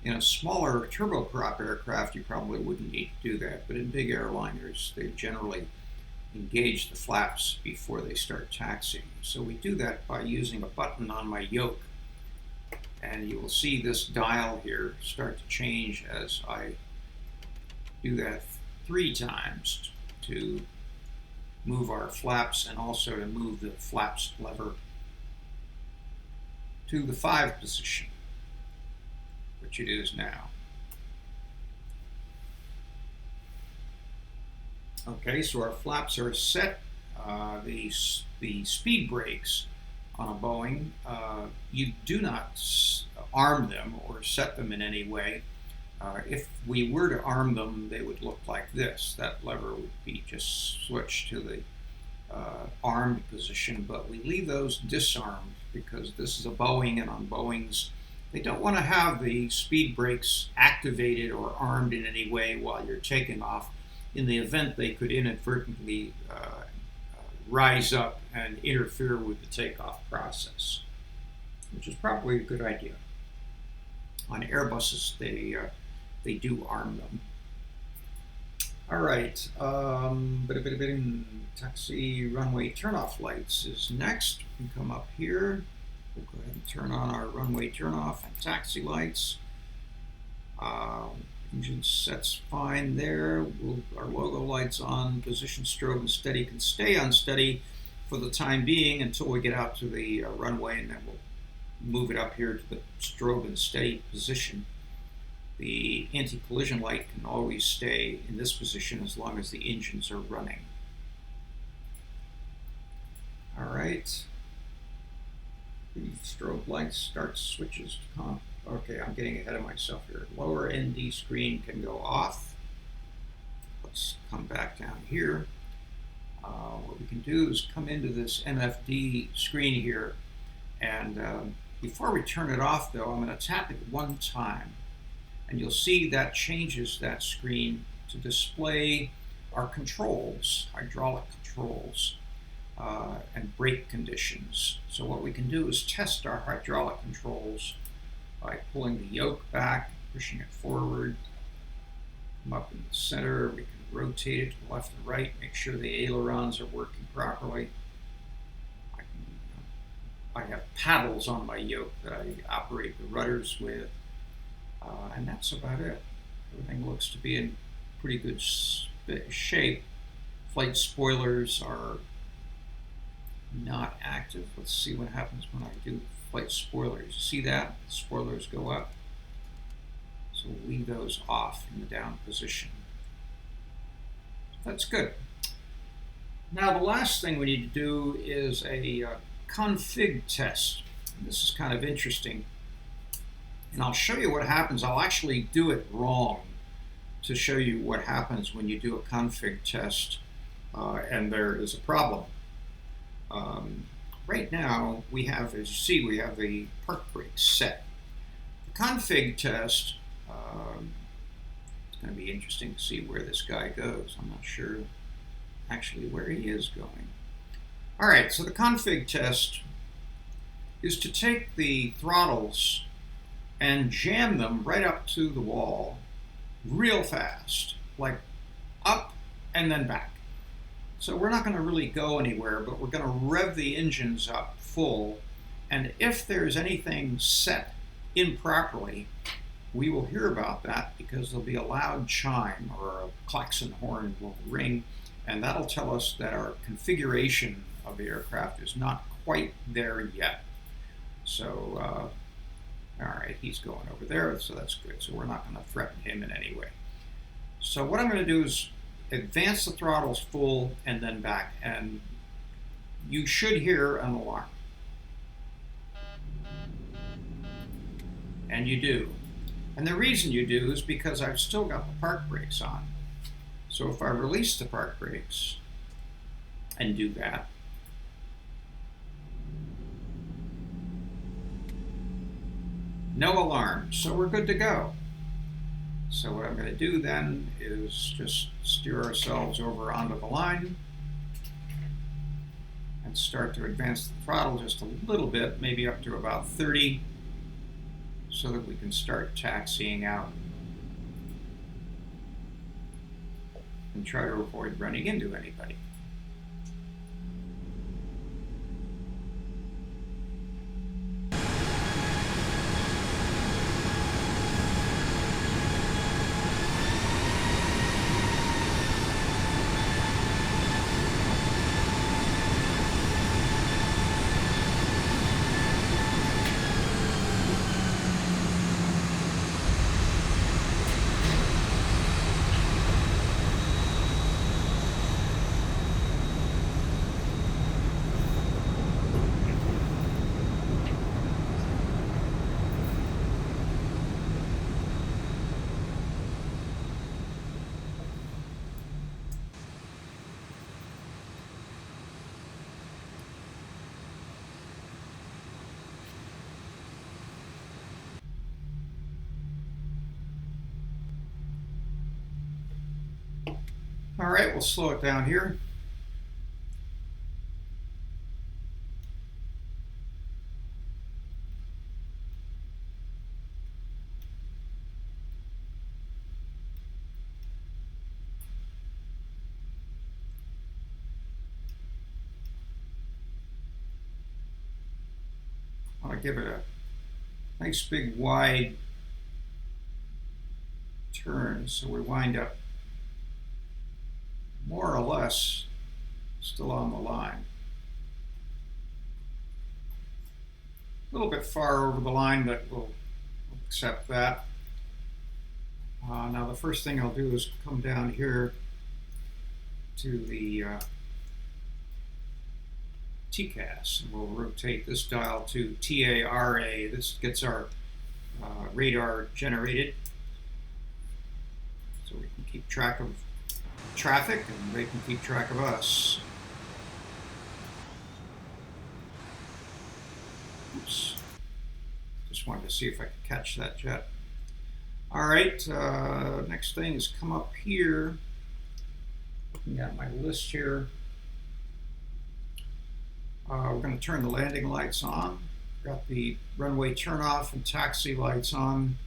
In a smaller turboprop aircraft, you probably wouldn't need to do that, but in big airliners, they generally engage the flaps before they start taxiing. So we do that by using a button on my yoke. And you will see this dial here start to change as I do that 3 times to move our flaps and also to move the flaps lever to the 5 position, which it is now. Okay, so our flaps are set. The speed brakes on a Boeing, you do not arm them or set them in any way. If we were to arm them, they would look like this. That lever would be just switched to the armed position, but we leave those disarmed because this is a Boeing, and on Boeings, they don't want to have the speed brakes activated or armed in any way while you're taking off. In the event they could inadvertently rise up and interfere with the takeoff process, which is probably a good idea. On Airbuses, they do arm them. All right, taxi runway turnoff lights is next. We can come up here. We'll go ahead and turn on our runway turnoff and taxi lights. Engine set's fine there. Our logo lights on, position, strobe, and steady can stay unsteady for the time being until we get out to the runway, and then we'll move it up here to the strobe and steady position. the anti-collision light can always stay in this position as long as the engines are running. All right. The strobe light start switches to comp. Okay, I'm getting ahead of myself here. Lower ND screen can go off. Let's come back down here. What we can do is come into this MFD screen here, and before we turn it off though, I'm going to tap it one time, and you'll see that changes that screen to display our controls, hydraulic controls, and brake conditions. So what we can do is test our hydraulic controls by pulling the yoke back, pushing it forward, come up in the center. We can rotate it to the left and right, make sure the ailerons are working properly. I have paddles on my yoke that I operate the rudders with, and that's about it. Everything looks to be in pretty good shape. Flight spoilers are not active. Let's see what happens when I do flight spoilers. You see that? The spoilers go up. So we'll leave those off in the down position. That's good. Now the last thing we need to do is a config test. And this is kind of interesting. And I'll show you what happens. I'll actually do it wrong to show you what happens when you do a config test and there is a problem. Right now we have, as you see, we have the park brake set. The config test, it's going to be interesting to see where this guy goes. I'm not sure actually where he is going. All right, so the config test is to take the throttles and jam them right up to the wall real fast, like up and then back. So we're not going to really go anywhere, but we're going to rev the engines up full, and if there's anything set improperly, we will hear about that because there'll be a loud chime or a klaxon horn will ring, and that'll tell us that our configuration of the aircraft is not quite there yet. So, all right, he's going over there, so that's good. So we're not going to threaten him in any way. So what I'm going to do is advance the throttles full and then back, and you should hear an alarm. And you do. And the reason you do is because I've still got the park brakes on. So if I release the park brakes and do that, no alarm, so we're good to go. So what I'm going to do then is just steer ourselves over onto the line and start to advance the throttle just a little bit, maybe up to about 30, so that we can start taxiing out and try to avoid running into anybody. All right, we'll slow it down here. I want to give it a nice big wide turn so we wind up more or less still on the line. A little bit far over the line, but we'll accept that. Now the first thing I'll do is come down here to the TCAS, and we'll rotate this dial to TARA. This gets our radar generated, so we can keep track of traffic and they can keep track of us. Oops. Just wanted to see if I could catch that jet. All right, next thing is come up here, looking at my list here. We're going to turn the landing lights on. Got the runway turnoff and taxi lights on,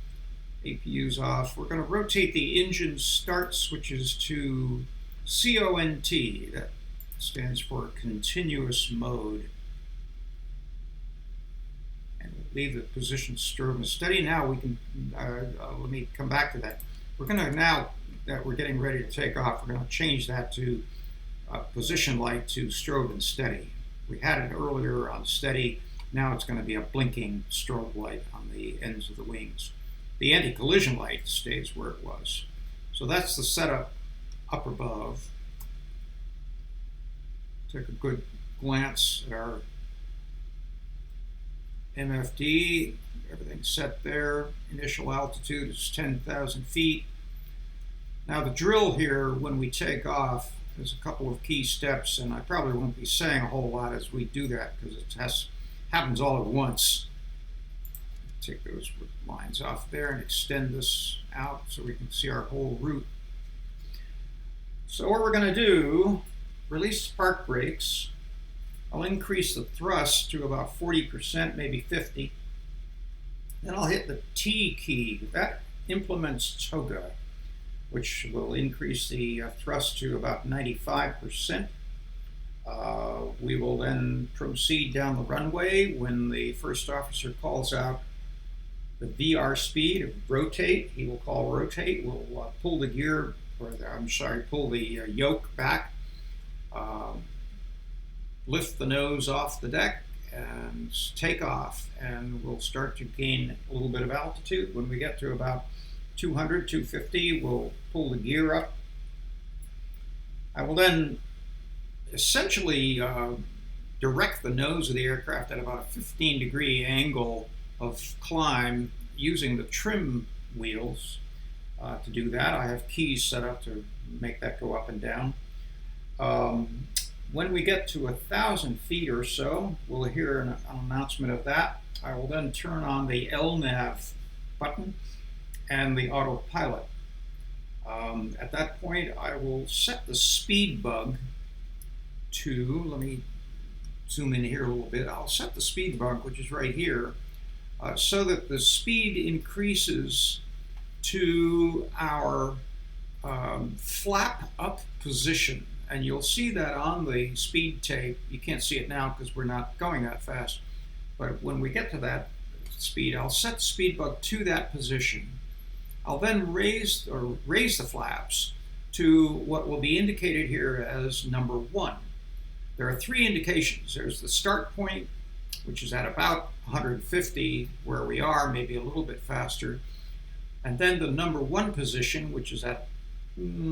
APUs off. We're going to rotate the engine start switches to CONT. That stands for continuous mode. And we'll leave the position strobe and steady. Now we can, let me come back to that. We're going to, now that we're getting ready to take off, we're going to change that to position light to strobe and steady. We had it earlier on steady. Now it's going to be a blinking strobe light on the ends of the wings. The anti-collision light stays where it was. So that's the setup up above. Take a good glance at our MFD. Everything's set there. Initial altitude is 10,000 feet. Now the drill here when we take off, there's a couple of key steps, and I probably won't be saying a whole lot as we do that because it happens all at once. Take those lines off there and extend this out so we can see our whole route. So what we're going to do, release spark brakes. I'll increase the thrust to about 40%, maybe 50. Then I'll hit the T key. That implements toga, which will increase the thrust to about 95%. We will then proceed down the runway when the first officer calls out the VR speed of rotate. He will call rotate. We'll pull the gear, or pull the yoke back, lift the nose off the deck, and take off. And we'll start to gain a little bit of altitude. When we get to about 200, 250, we'll pull the gear up. I will then essentially direct the nose of the aircraft at about a 15-degree angle of climb using the trim wheels. To do that, I have keys set up to make that go up and down. When we get to 1,000 feet or so, we'll hear an announcement of that. I will then turn on the LNAV button and the autopilot. At that point, I will set the speed bug to, let me zoom in here a little bit. I'll set the speed bug, which is right here, so that the speed increases to our flap up position. And you'll see that on the speed tape. You can't see it now because we're not going that fast. But when we get to that speed, I'll set the speed bug to that position. I'll then raise the flaps to what will be indicated here as number 1. There are 3 indications. There's the start point, which is at about 150 where we are, maybe a little bit faster. And then the number 1 position, which is at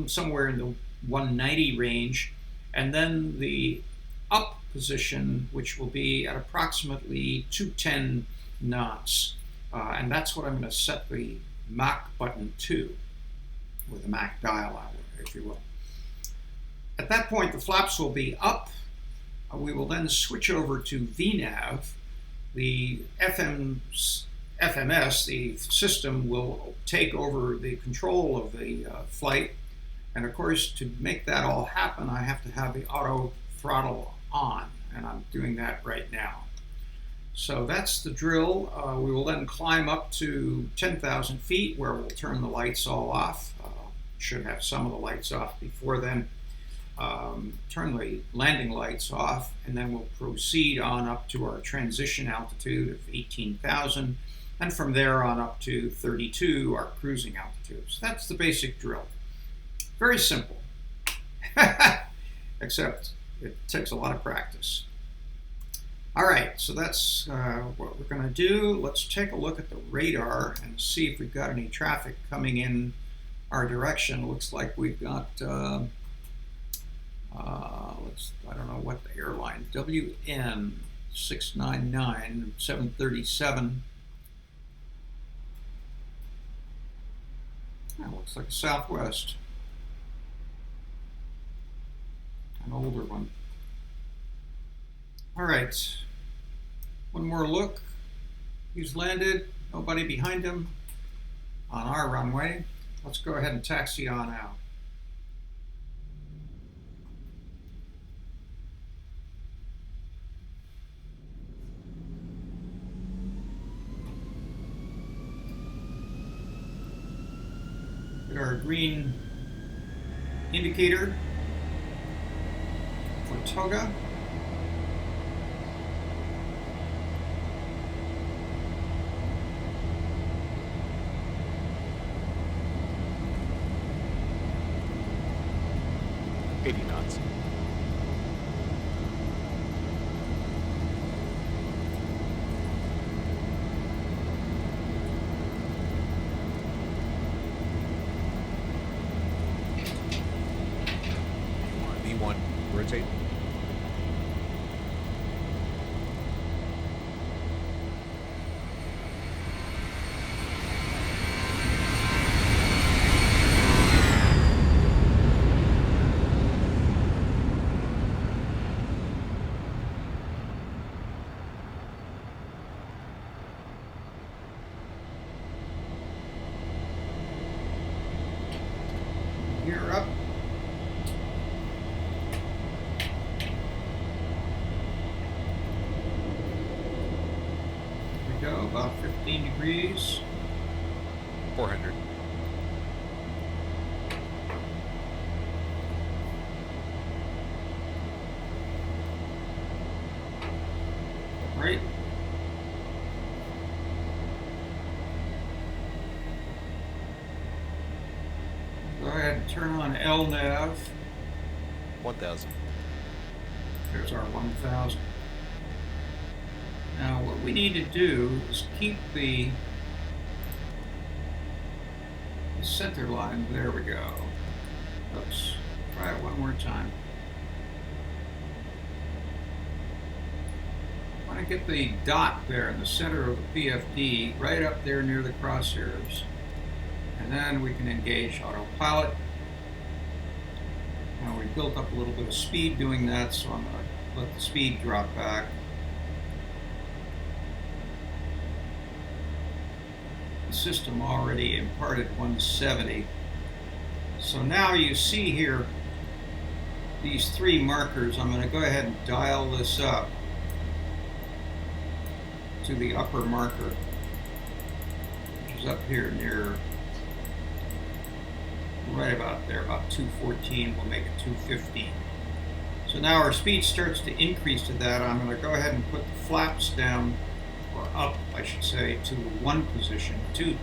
somewhere in the 190 range. And then the up position, which will be at approximately 210 knots. And that's what I'm going to set the Mach button to, with the Mach dial out, if you will. At that point, the flaps will be up. We will then switch over to VNAV. The FMS, the system, will take over the control of the flight. And of course, to make that all happen, I have to have the auto throttle on, and I'm doing that right now. So that's the drill. We will then climb up to 10,000 feet where we'll turn the lights all off. Should have some of the lights off before then. Turn the landing lights off, and then we'll proceed on up to our transition altitude of 18,000, and from there on up to 32, our cruising altitude. So that's the basic drill. Very simple, except it takes a lot of practice. All right, so that's what we're going to do. Let's take a look at the radar and see if we've got any traffic coming in our direction. Looks like we've got, I don't know what the airline, WN 699 737. That looks like a Southwest, an older one. All right, one more look. He's landed, nobody behind him on our runway. Let's go ahead and taxi on out. Get our green indicator for Toga. Knots. V1, rotate. Gear up. Here we go, about 15 degrees. 400. Right. Go ahead and turn on LNAV. 1000. There's our 1000. Now what we need to do is keep the center line. There we go. Oops. Try it one more time. I want to get the dot there in the center of the PFD, right up there near the crosshairs. And then we can engage Autopilot. Now we built up a little bit of speed doing that, so I'm going to let the speed drop back. The system already imparted 170. So now you see here these three markers. I'm going to go ahead and dial this up to the upper marker, which is up here near, right about there, about 214. We'll make it 215. So now our speed starts to increase to that. I'm going to go ahead and put the flaps down, or up, I should say, to the 1 position, two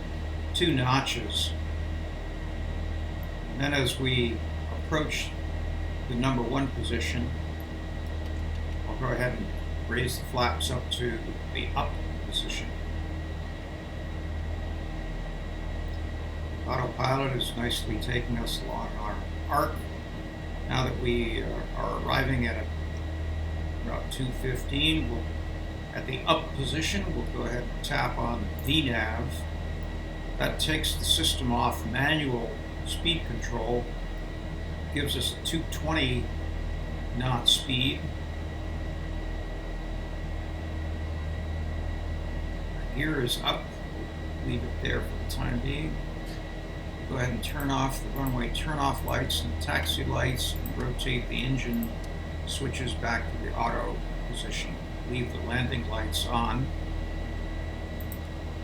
notches. And then as we approach the number 1 position, I'll go ahead and raise the flaps up to the up position. Autopilot is nicely taking us along our arc. Now that we are arriving at about 215, at the up position, we'll go ahead and tap on VNAV. That takes the system off manual speed control, gives us a 220 knot speed. Our gear is up. We'll leave it there for the time being. Go ahead and turn off the runway turn-off lights and taxi lights, and rotate the engine switches back to the auto position. Leave the landing lights on.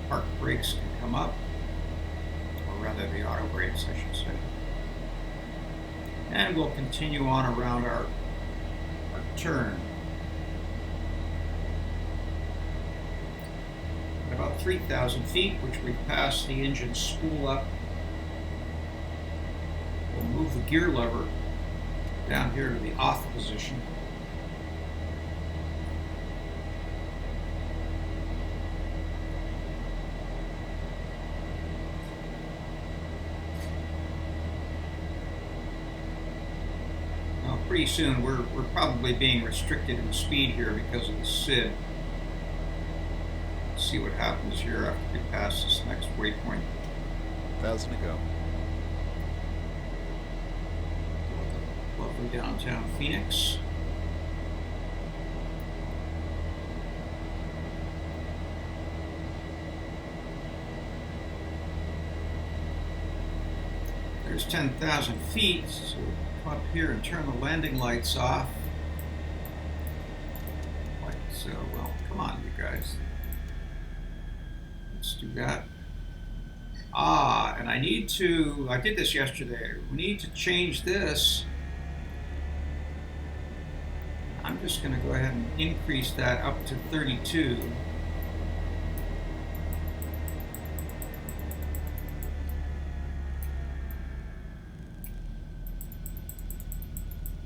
Park brakes can come up, or rather the auto brakes, I should say. And we'll continue on around our turn. At about 3,000 feet, which we've passed the engine spool up, we'll move the gear lever down here to the off position. pretty soon we're probably being restricted in speed here because of the SID. Let's see what happens here after we pass this next waypoint. 1,000 to go. Lovely downtown Phoenix. There's 10,000 feet, so come up here and turn the landing lights off. Like so, well, come on, you guys. Let's do that. And I did this yesterday. We need to change this. I'm just going to go ahead and increase that up to 32.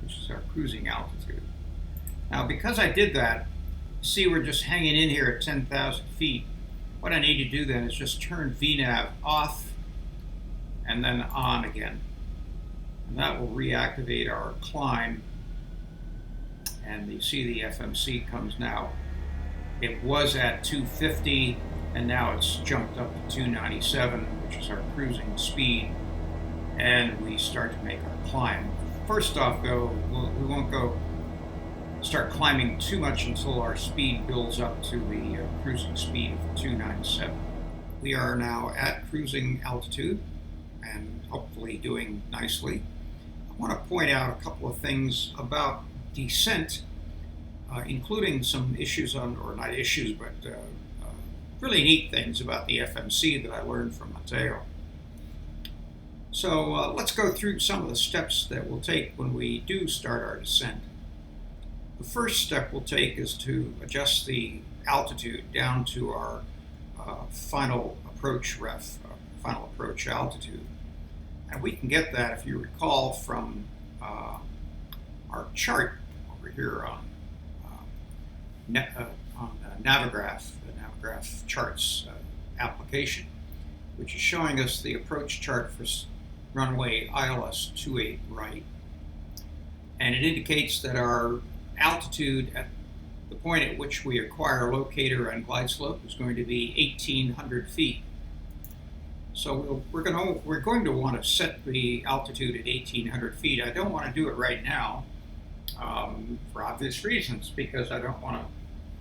Which is our cruising altitude. Now, because I did that, see we're just hanging in here at 10,000 feet. What I need to do then is just turn VNAV off and then on again. And that will reactivate our climb. And you see the FMC comes now. It was at 250 and now it's jumped up to 297, which is our cruising speed. And we start to make our climb. First off though, we won't start climbing too much until our speed builds up to the cruising speed of 297. We are now at cruising altitude and hopefully doing nicely. I want to point out a couple of things about descent, including some issues or not issues, but really neat things about the FMC that I learned from Matteo. So let's go through some of the steps that we'll take when we do start our descent. The first step we'll take is to adjust the altitude down to our final approach ref, final approach altitude. And we can get that, if you recall, from our chart over here on Navigraph, the Navigraph charts application, which is showing us the approach chart for runway ILS 28 right. And it indicates that our altitude at the point at which we acquire locator and glide slope is going to be 1,800 feet. So we're going to want to set the altitude at 1,800 feet. I don't want to do it right now for obvious reasons, because I don't want to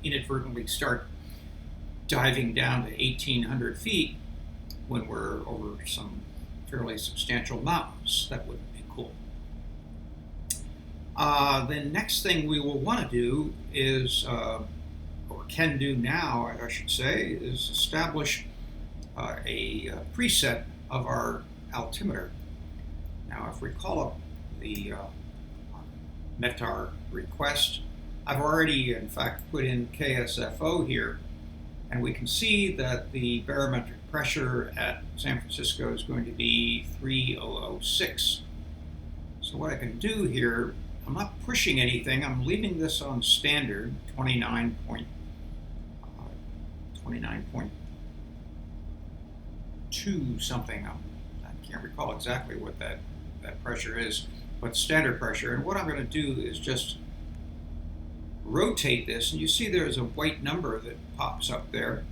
inadvertently start diving down to 1,800 feet when we're over some fairly substantial mountains. That wouldn't be cool. The next thing we will want to do is, or can do now, I should say, is establish a preset of our altimeter. Now, if we call up the METAR request, I've already, in fact, put in KSFO here, and we can see that the barometric pressure at San Francisco is going to be 3006. So what I can do here, I'm not pushing anything. I'm leaving this on standard, 29.2 something. I can't recall exactly what that pressure is, but standard pressure. And what I'm going to do is just rotate this, and you see there's a white number that pops up there.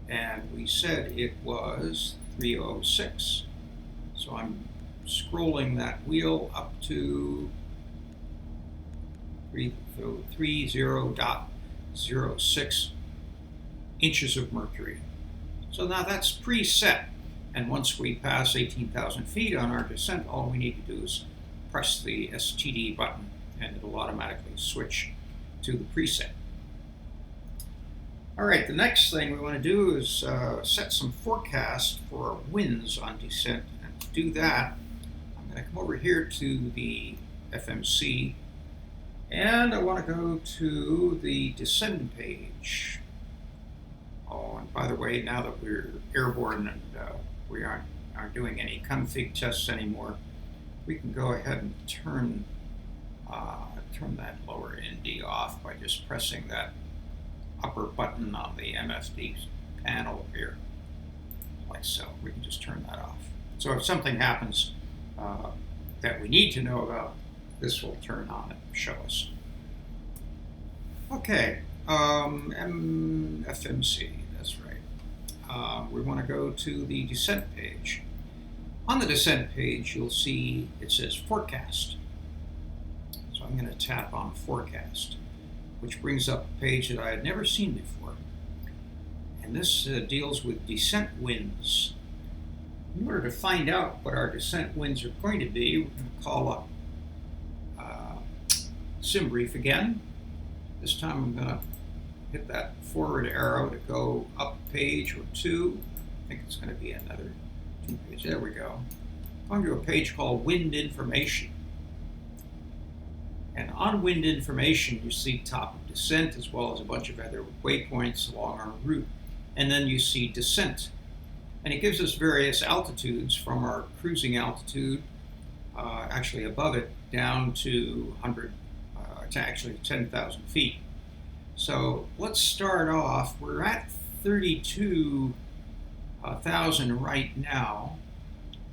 And we said it was 306. So I'm scrolling that wheel up to 30.06 inches of mercury. So now that's preset. And once we pass 18,000 feet on our descent, all we need to do is press the STD button and it'll automatically switch to the preset. All right, the next thing we want to do is set some forecast for winds on descent. And to do that, I'm going to come over here to the FMC, and I want to go to the descend page. Oh, and by the way, now that we're airborne and we aren't doing any config tests anymore, we can go ahead and turn that lower ND off by just pressing that upper button on the MFD panel here, like so. We can just turn that off. So if something happens that we need to know about this will turn on and show us. Okay, FMC, that's right. We want to go to the descent page. On the descent page, you'll see it says forecast. So I'm going to tap on forecast, which brings up a page that I had never seen before. And this deals with descent winds. In order to find out what our descent winds are going to be, we're going to call up SimBrief again. This time I'm going to hit that forward arrow to go up a page or two. I think it's going to be another 2 pages. There we go. I'm going to a page called Wind Information. And on Wind Information, you see top of descent as well as a bunch of other waypoints along our route. And then you see descent. And it gives us various altitudes from our cruising altitude, actually above it, down to 100, to actually 10,000 feet. So let's start off. We're at 32,000 right now.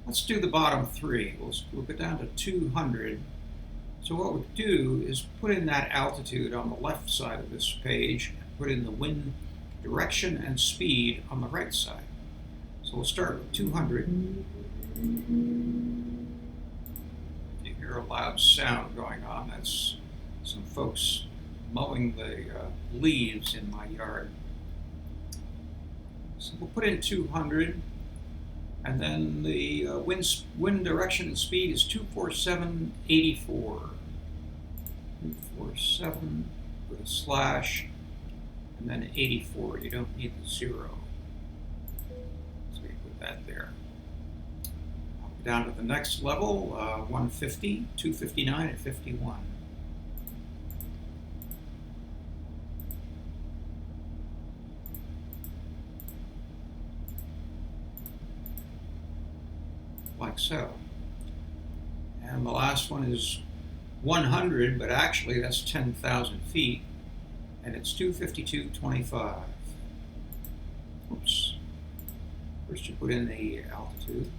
Let's do the bottom three. We'll go down to 200. So what we do is put in that altitude on the left side of this page and put in the wind direction and speed on the right side. So we'll start with 200. You hear a loud sound going on. That's some folks mowing the leaves in my yard. So we'll put in 200, and then the wind direction and speed is 247.84. 247 with a slash, and then 84. You don't need the zero. So you put that there. I'll go down to the next level, 150, 259, and 51. Like so. And the last one is 100, but actually that's 10,000 feet, and it's 252.25. Oops. First you put in the altitude.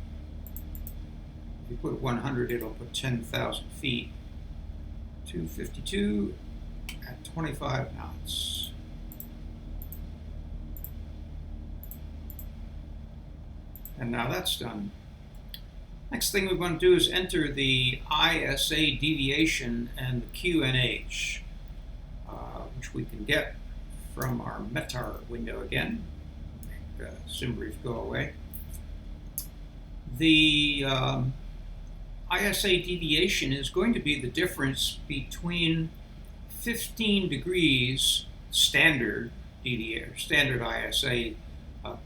If you put 100, it'll put 10,000 feet. 252 at 25 knots. And now that's done. Next thing we want to do is enter the ISA deviation and the QNH, which we can get from our METAR window again. Make SimBrief go away. The ISA deviation is going to be the difference between 15 degrees standard ISA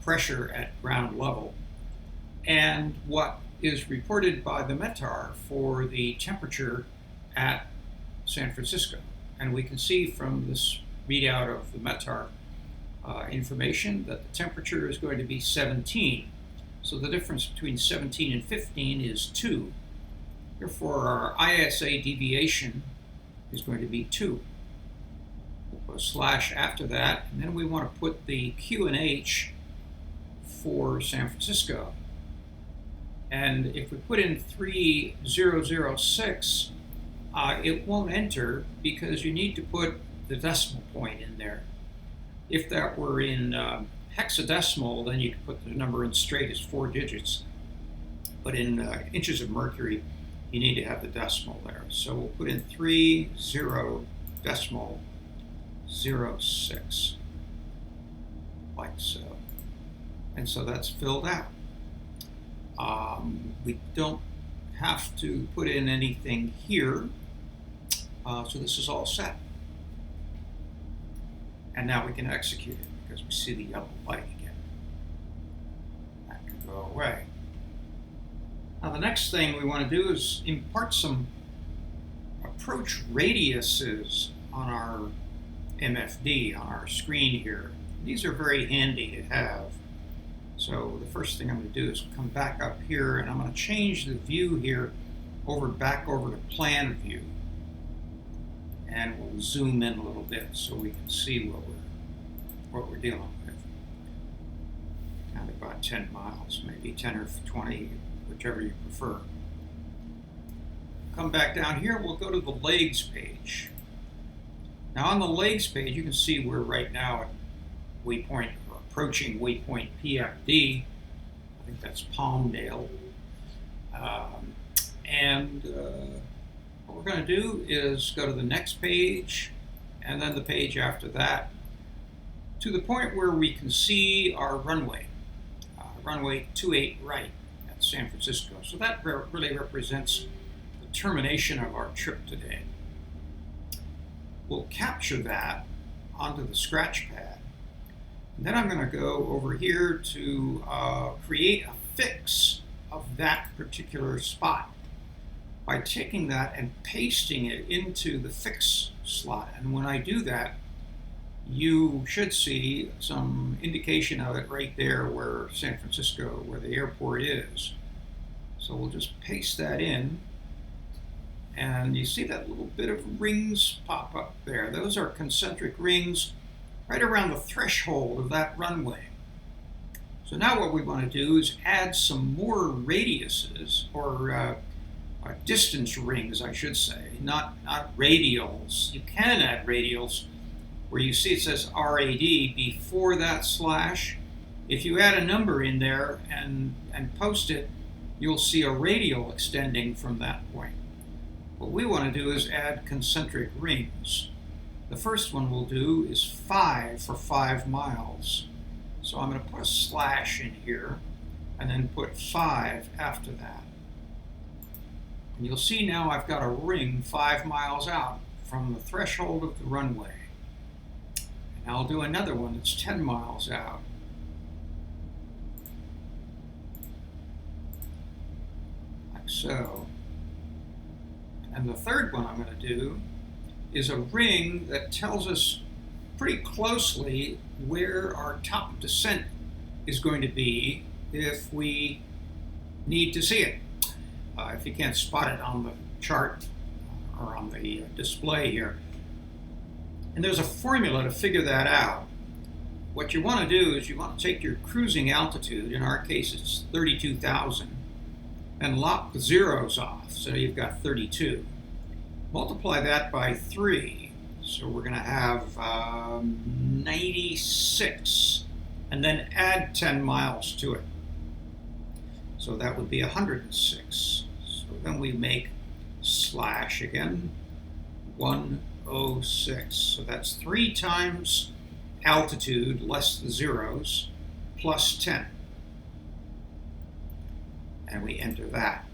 pressure at ground level and what is reported by the METAR for the temperature at San Francisco. And we can see from this readout of the METAR information that the temperature is going to be 17. So the difference between 17 and 15 is 2. Therefore, our ISA deviation is going to be 2. We'll put a slash after that, and then we want to put the QNH for San Francisco. And if we put in 3006, it won't enter because you need to put the decimal point in there. If that were in hexadecimal, then you could put the number in straight as 4 digits. But in inches of mercury, you need to have the decimal there. So we'll put in 30.06, like so. And so that's filled out. We don't have to put in anything here, so this is all set. And now we can execute it because we see the yellow light again. That can go away. Now the next thing we want to do is impart some approach radiuses on our MFD, on our screen here. These are very handy to have. So the first thing I'm going to do is come back up here, and I'm going to change the view here back over to plan view. And we'll zoom in a little bit so we can see what we're dealing with. Kind of about 10 miles, maybe 10 or 20, whichever you prefer. come back down here. We'll go to the legs page. Now on the legs page, you can see we're right now at waypoint, or approaching waypoint PFD. I think that's Palmdale. What we're going to do is go to the next page, and then the page after that, to the point where we can see our runway, runway 28 right at San Francisco. So that really represents the termination of our trip today. We'll capture that onto the scratch pad. And then I'm going to go over here to create a fix of that particular spot by taking that and pasting it into the fix slot. And when I do that, you should see some indication of it right there where San Francisco, where the airport is. So we'll just paste that in. And you see that little bit of rings pop up there. Those are concentric rings right around the threshold of that runway. So now what we want to do is add some more radiuses, or distance rings, I should say, not radials. You can add radials where you see it says RAD before that slash. If you add a number in there and post it, you'll see a radial extending from that point. What we want to do is add concentric rings. The first one we'll do is 5 for 5 miles. So I'm going to put a slash in here and then put 5 after that. And you'll see now I've got a ring 5 miles out from the threshold of the runway. And I'll do another one that's 10 miles out. Like so. And the third one I'm going to do is a ring that tells us pretty closely where our top descent is going to be if we need to see it. If you can't spot it on the chart or on the display here. And there's a formula to figure that out. What you want to do is you want to take your cruising altitude, in our case it's 32,000, and lock the zeros off, so you've got 32. Multiply that by 3, so we're going to have 96, and then add 10 miles to it. So that would be 106. So then we make slash again, 106. So that's 3 times altitude less the zeros plus 10. And we enter that.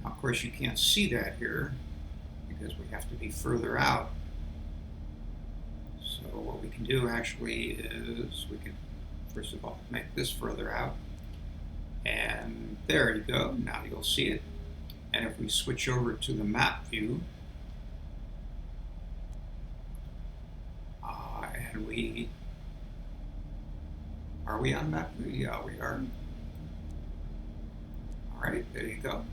Now, of course, you can't see that here because we have to be further out. So what we can do actually is we can, first of all, make this further out. And there you go. Now you'll see it. And if we switch over to the map view, and are we on map view? Yeah, we are. All right, there you go.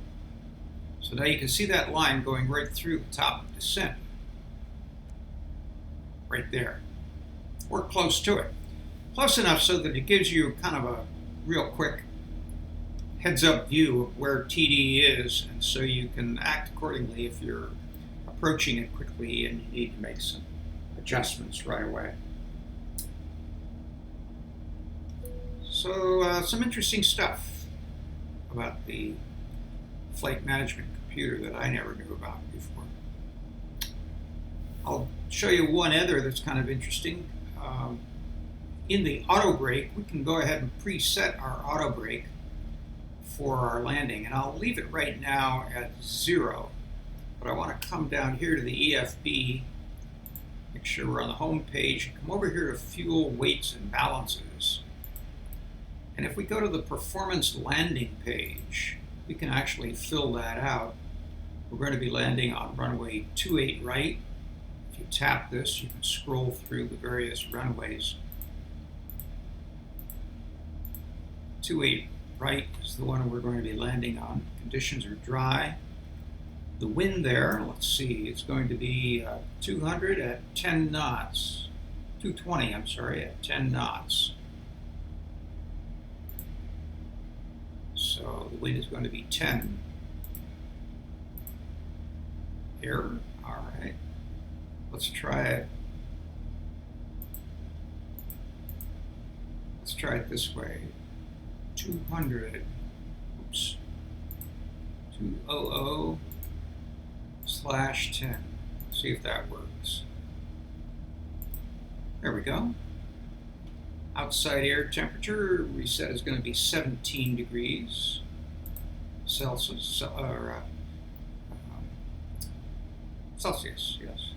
So now you can see that line going right through the top of descent. Right there. We're close to it. Close enough so that it gives you kind of a real quick heads-up view of where TD is, and so you can act accordingly if you're approaching it quickly and you need to make some adjustments right away. So some interesting stuff about the flight management computer that I never knew about before. I'll show you one other that's kind of interesting. In the auto brake, we can go ahead and preset our auto brake for our landing, and I'll leave it right now at 0. But I want to come down here to the EFB, make sure we're on the home page, and come over here to fuel weights and balances. And if we go to the performance landing page, we can actually fill that out. We're going to be landing on runway 28 right. If you tap this, you can scroll through the various runways. 28 right is the one we're going to be landing on. Conditions are dry. The wind there, let's see, it's going to be 200 at 10 knots. 220, I'm sorry, at 10 knots. So the wind is going to be 10. Error. All right. Let's try it. Let's try it this way. 200. Oops. 200/10. See if that works. There we go. Outside air temperature we said is going to be 17 degrees Celsius, Celsius, yes.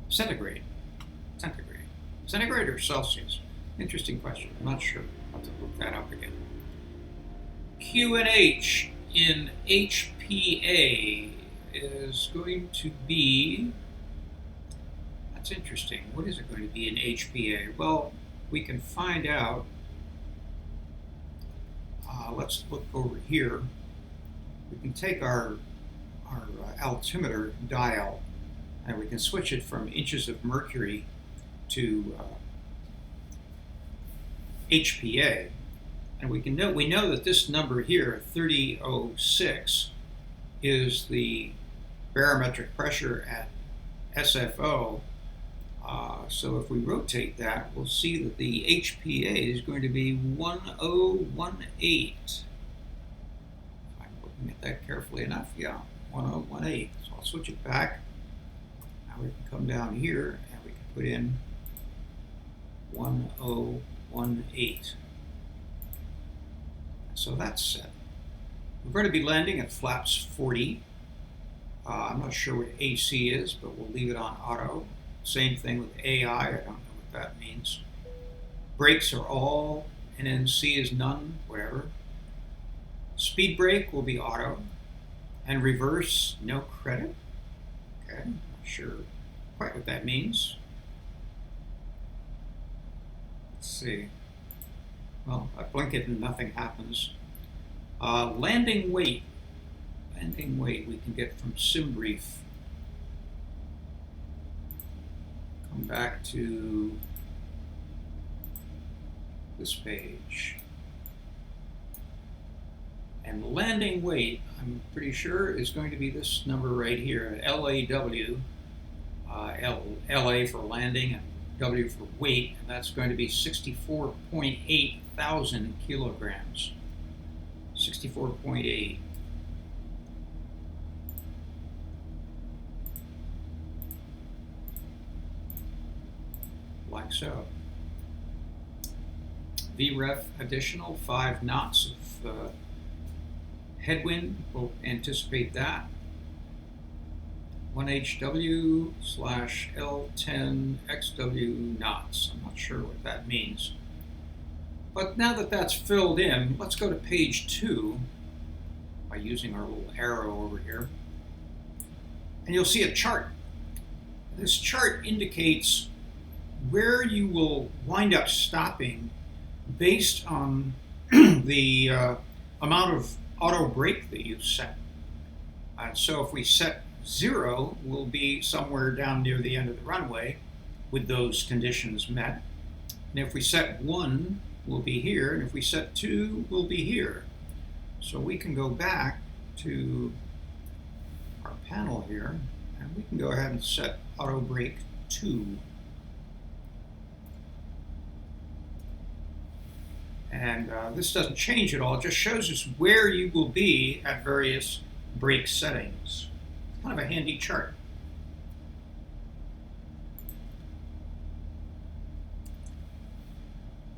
Centigrade. Centigrade or Celsius? Interesting question. I'm not sure. I'll have to look that up again. QNH in HPA is going to be, that's interesting. What is it going to be in HPA? Well, we can find out. Let's look over here. We can take our altimeter dial and we can switch it from inches of mercury to HPA, and we know that this number here, 3006, is the barometric pressure at SFO. So if we rotate that, we'll see that the HPA is going to be 1018. If I'm looking at that carefully enough, yeah, 1018. So I'll switch it back. Now we can come down here and we can put in 1018. So that's set. We're going to be landing at flaps 40. I'm not sure what AC is, but we'll leave it on auto. Same thing with AI. I don't know what that means. Brakes are all, NNC is none, whatever. Speed brake will be auto. And reverse, no credit. Okay, not sure quite what that means. Let's see. Well, I blink it and nothing happens. Landing weight. Landing weight we can get from SimBrief. Come back to this page. And landing weight, I'm pretty sure, is going to be this number right here, LAW. LA for landing and W for weight, and that's going to be 64.8 thousand kilograms. 64.8. Like so. VREF additional 5 knots of headwind. We'll anticipate that. 1HW/L10XW knots. I'm not sure what that means. But now that that's filled in, let's go to page 2 by using our little arrow over here. And you'll see a chart. This chart indicates where you will wind up stopping based on the amount of auto brake that you've set. So if we set 0, we'll be somewhere down near the end of the runway with those conditions met. And if we set 1, we'll be here. And if we set 2, we'll be here. So we can go back to our panel here, and we can go ahead and set auto brake 2. And this doesn't change at all. It just shows us where you will be at various brake settings. Kind of a handy chart.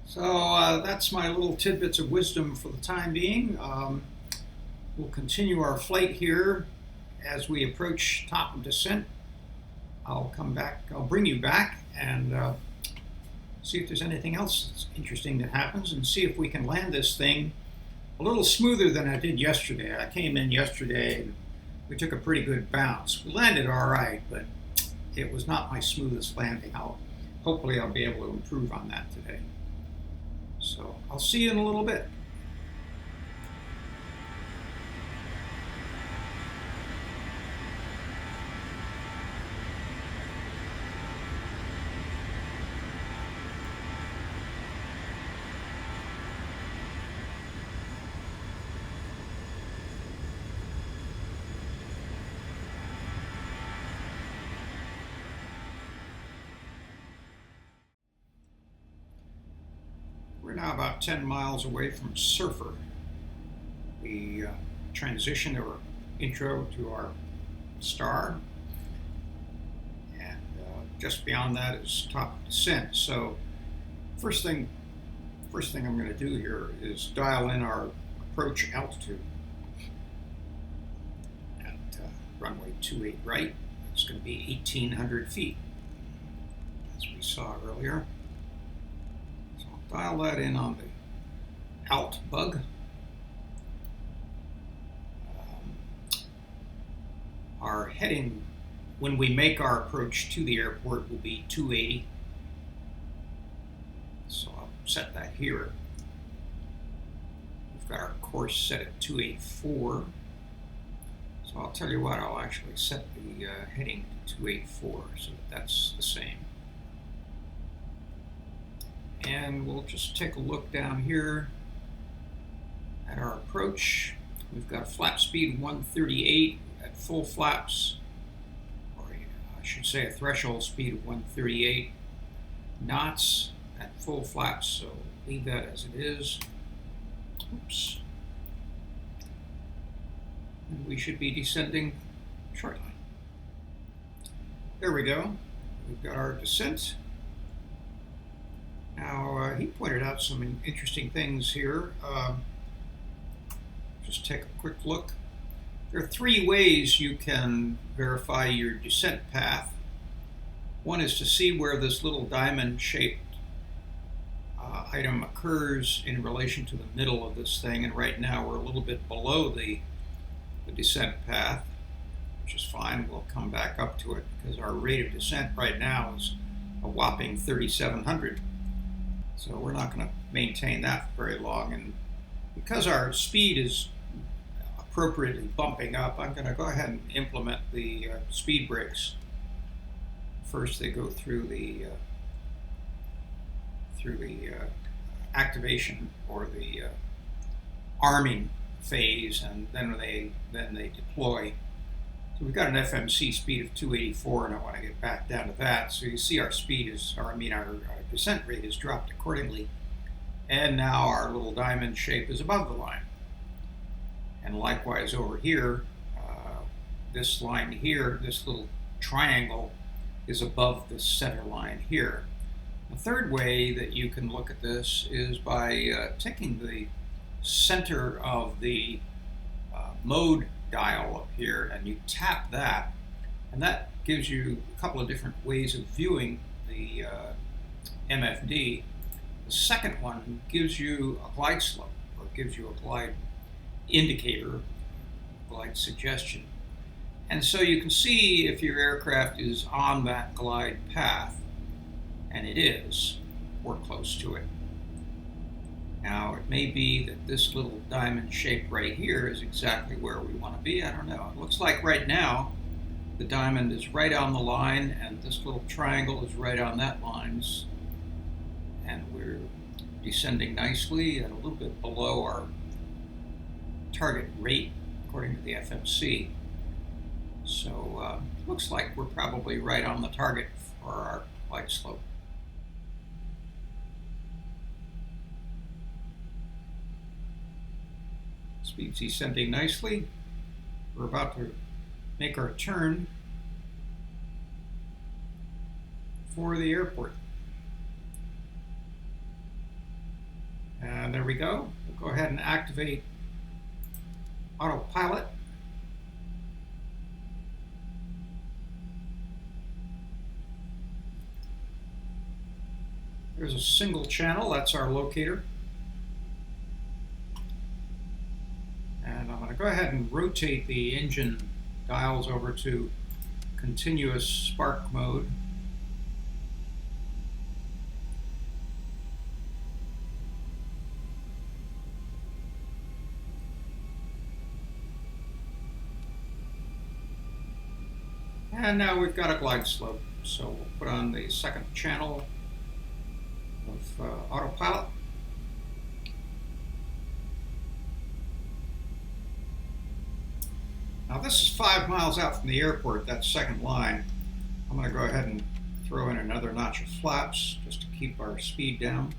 So that's my little tidbits of wisdom for the time being. We'll continue our flight here as we approach top of descent. I'll come back, I'll bring you back and see if there's anything else that's interesting that happens and see if we can land this thing a little smoother than I did yesterday. I came in yesterday and we took a pretty good bounce. We landed all right, but it was not my smoothest landing. Hopefully I'll be able to improve on that today. So I'll see you in a little bit. We're now about 10 miles away from Surfer, the transition or intro to our star. And just beyond that is top descent. So first thing I'm going to do here is dial in our approach altitude at runway 28 right. It's going to be 1,800 feet, as we saw earlier. So I'll dial that in on the alt bug. Our heading, when we make our approach to the airport, will be 280. So I'll set that here. We've got our course set at 284. So I'll tell you what, I'll actually set the heading to 284 so that that's the same. And we'll just take a look down here at our approach. We've got a flap speed of 138 at full flaps, or I should say a threshold speed of 138 knots at full flaps, so leave that as it is. Oops. And we should be descending shortly. There we go. We've got our descent. Now, he pointed out some interesting things here. Just take a quick look. There are three ways you can verify your descent path. One is to see where this little diamond-shaped item occurs in relation to the middle of this thing, and right now we're a little bit below the descent path, which is fine. We'll come back up to it because our rate of descent right now is a whopping 3,700. So we're not going to maintain that for very long, and because our speed is appropriately bumping up, I'm going to go ahead and implement the speed brakes. First, they go through the activation or the arming phase, and then they deploy. So we've got an FMC speed of 284, and I want to get back down to that. So you see our speed is, or I mean our descent rate has dropped accordingly, and now our little diamond shape is above the line. And likewise over here, this line here, this little triangle is above the center line here. The third way that you can look at this is by taking the center of the mode dial up here, and you tap that, and that gives you a couple of different ways of viewing the MFD. The second one gives you a glide slope, or gives you a glide indicator, glide suggestion. And so you can see if your aircraft is on that glide path, and it is, or close to it. Now, it may be that this little diamond shape right here is exactly where we want to be. I don't know. It looks like right now the diamond is right on the line, and this little triangle is right on that line. And we're descending nicely at a little bit below our target rate, according to the FMC. So looks like we're probably right on the target for our glide slope. Speed's descending nicely. We're about to make our turn for the airport. And there we go. We'll go ahead and activate Autopilot. There's a single channel, that's our locator. And I'm going to go ahead and rotate the engine dials over to continuous spark mode. And now we've got a glide slope, so we'll put on the second channel of Autopilot. Now this is 5 miles out from the airport, that second line. I'm going to go ahead and throw in another notch of flaps just to keep our speed down.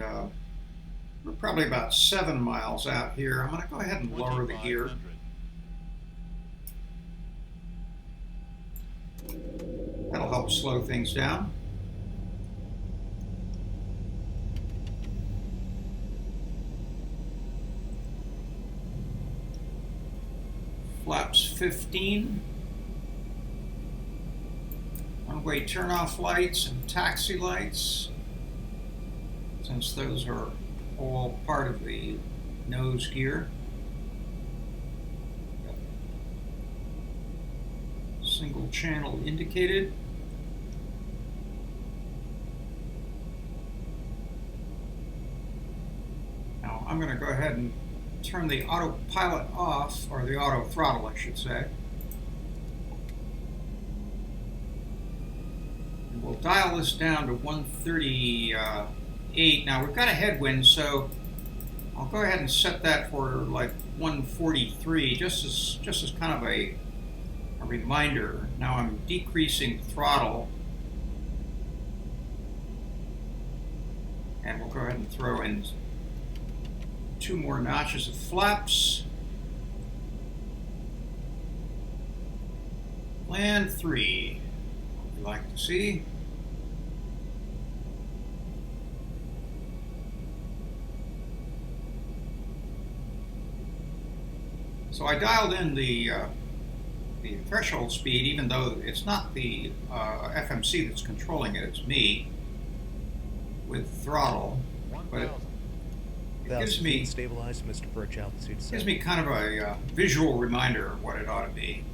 And we're probably about 7 miles out here. I'm going to go ahead and lower the gear. That'll help slow things down. Flaps 15. Runway turn-off lights and taxi lights, since those are all part of the nose gear. Single channel indicated. Now I'm going to go ahead and turn the autopilot off, or the auto throttle I should say. And we'll dial this down to 138. Now we've got a headwind, so I'll go ahead and set that for like 143, just as kind of a reminder. Now I'm decreasing throttle, and we'll go ahead and throw in 2 more notches of flaps. Land 3, what we like to see. So I dialed in the threshold speed, even though it's not the FMC that's controlling it, it's me with throttle. But it gives me stabilized, Mr. Birch, altitude. Gives me kind of a visual reminder of what it ought to be.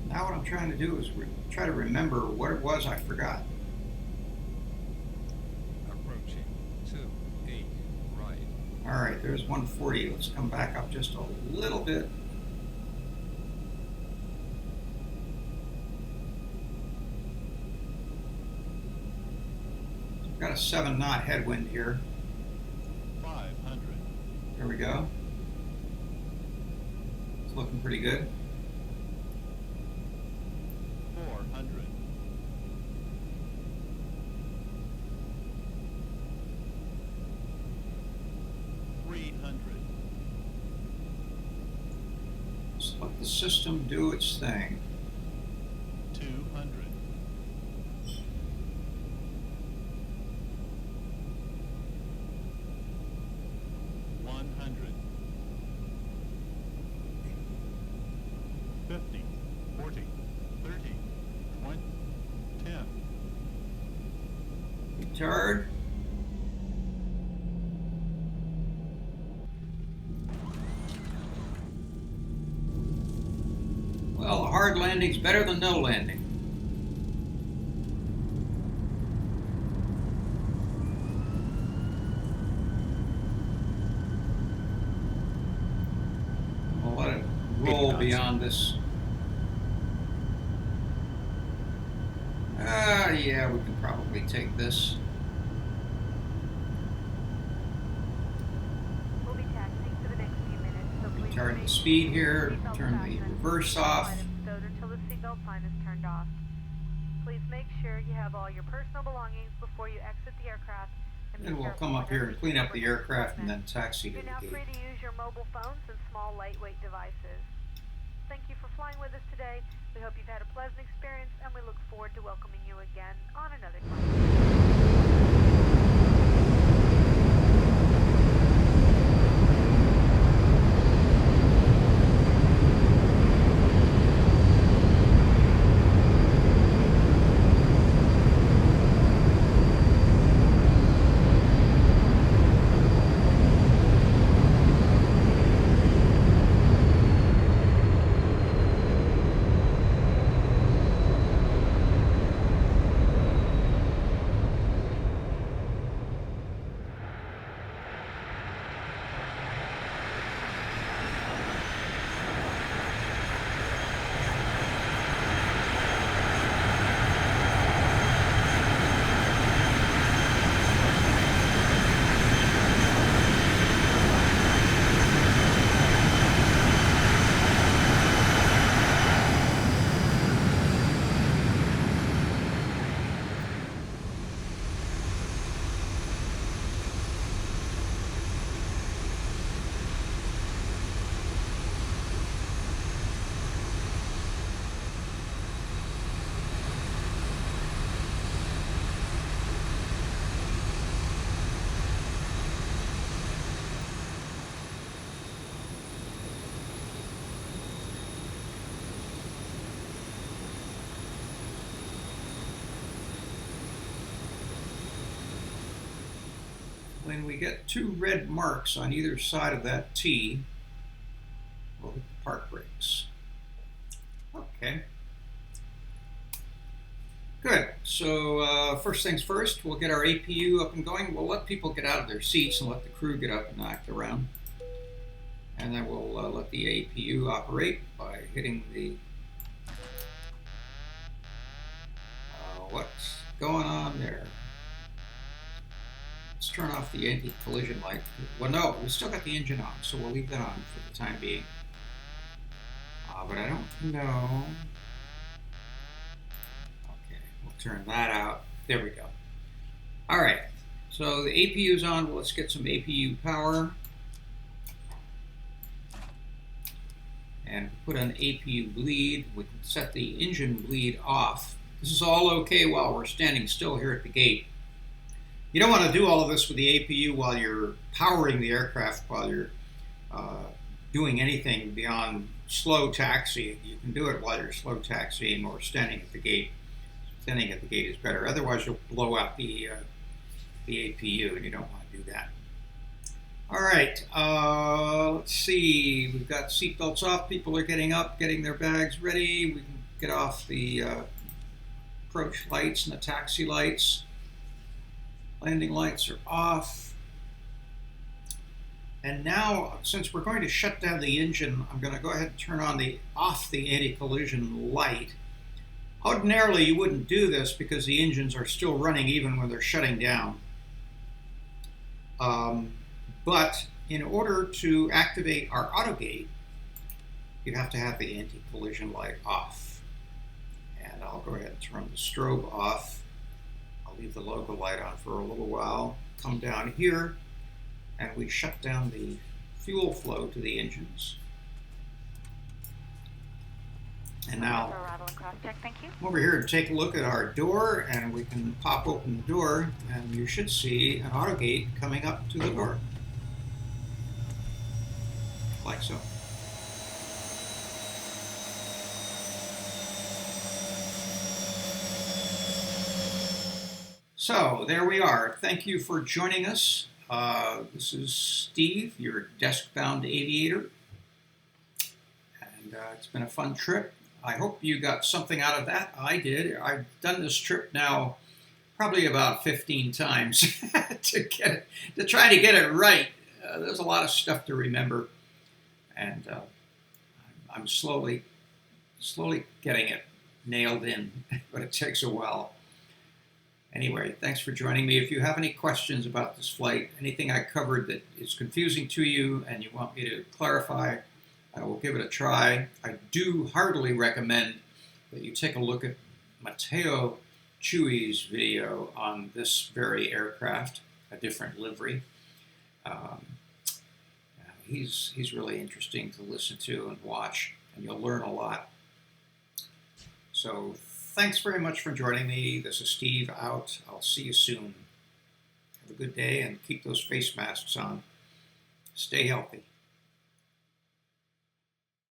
Now what I'm trying to do is try to remember what it was I forgot. Approaching 28 right. All right, there's 140. Let's come back up just a little bit. We've got a 7-knot headwind here. 500. There we go. It's looking pretty good. 400. 300. Just let the system do its thing. 200. 100. 50. 40. 30. 20. 10. Retard. Well, a hard landing's better than no landing. We'll let it roll beyond this. Yeah, we can probably take this. We'll be taxiing for the next few minutes, so please Turn remain the speed here, seatbelt turn the fastened. reverse off. Items stowed until the seatbelt sign is turned off. Please make sure you have all your personal belongings before you exit the aircraft. be And we'll careful come up here and whenever clean you up the open aircraft and then equipment. taxi to You're the now gate. free to use your mobile phones and small lightweight devices. Thank you for flying with us today. We hope you've had a pleasant experience, and we look forward to welcoming you again on another flight. when we get two red marks on either side of that T, we'll hit the park brakes. Okay. Good. So first things first, we'll get our APU up and going. We'll let people get out of their seats and let the crew get up and act around. And then we'll let the APU operate by hitting the... what's going on there? Let's turn off the anti-collision light. Well, no, we still got the engine on, so we'll leave that on for the time being. But I don't know. Okay, we'll turn that out. There we go. All right, so the APU's on. Well, let's get some APU power. And put on APU bleed. We can set the engine bleed off. This is all okay while we're standing still here at the gate. You don't want to do all of this with the APU while you're powering the aircraft, while you're doing anything beyond slow taxi. You can do it while you're slow taxiing or standing at the gate. Standing at the gate is better. Otherwise, you'll blow out the APU, and you don't want to do that. All right, let's see. We've got seatbelts off. People are getting up, getting their bags ready. We can get off the approach lights and the taxi lights. Landing lights are off. And now, since we're going to shut down the engine, I'm going to go ahead and turn on off the anti-collision light. Ordinarily, you wouldn't do this because the engines are still running even when they're shutting down. But in order to activate our autogate, you have to have the anti-collision light off. And I'll go ahead and turn the strobe off. I'll leave the logo light on for a little while. Come down here, and we shut down the fuel flow to the engines. And now, I'm over here to take a look at our door, and we can pop open the door, and you should see an autogate coming up to the door. Like so. So there we are. Thank you for joining us. This is Steve, your desk-bound aviator. And it's been a fun trip. I hope you got something out of that. I did. I've done this trip now probably about 15 times to try to get it right. There's a lot of stuff to remember. And I'm slowly getting it nailed in, but it takes a while. Anyway, thanks for joining me. If you have any questions about this flight, anything I covered that is confusing to you and you want me to clarify, I will give it a try. I do heartily recommend that you take a look at Matteo Chewie's video on this very aircraft, a different livery. He's really interesting to listen to and watch, and you'll learn a lot. So thanks very much for joining me. This is Steve out. I'll see you soon. Have a good day and keep those face masks on. Stay healthy.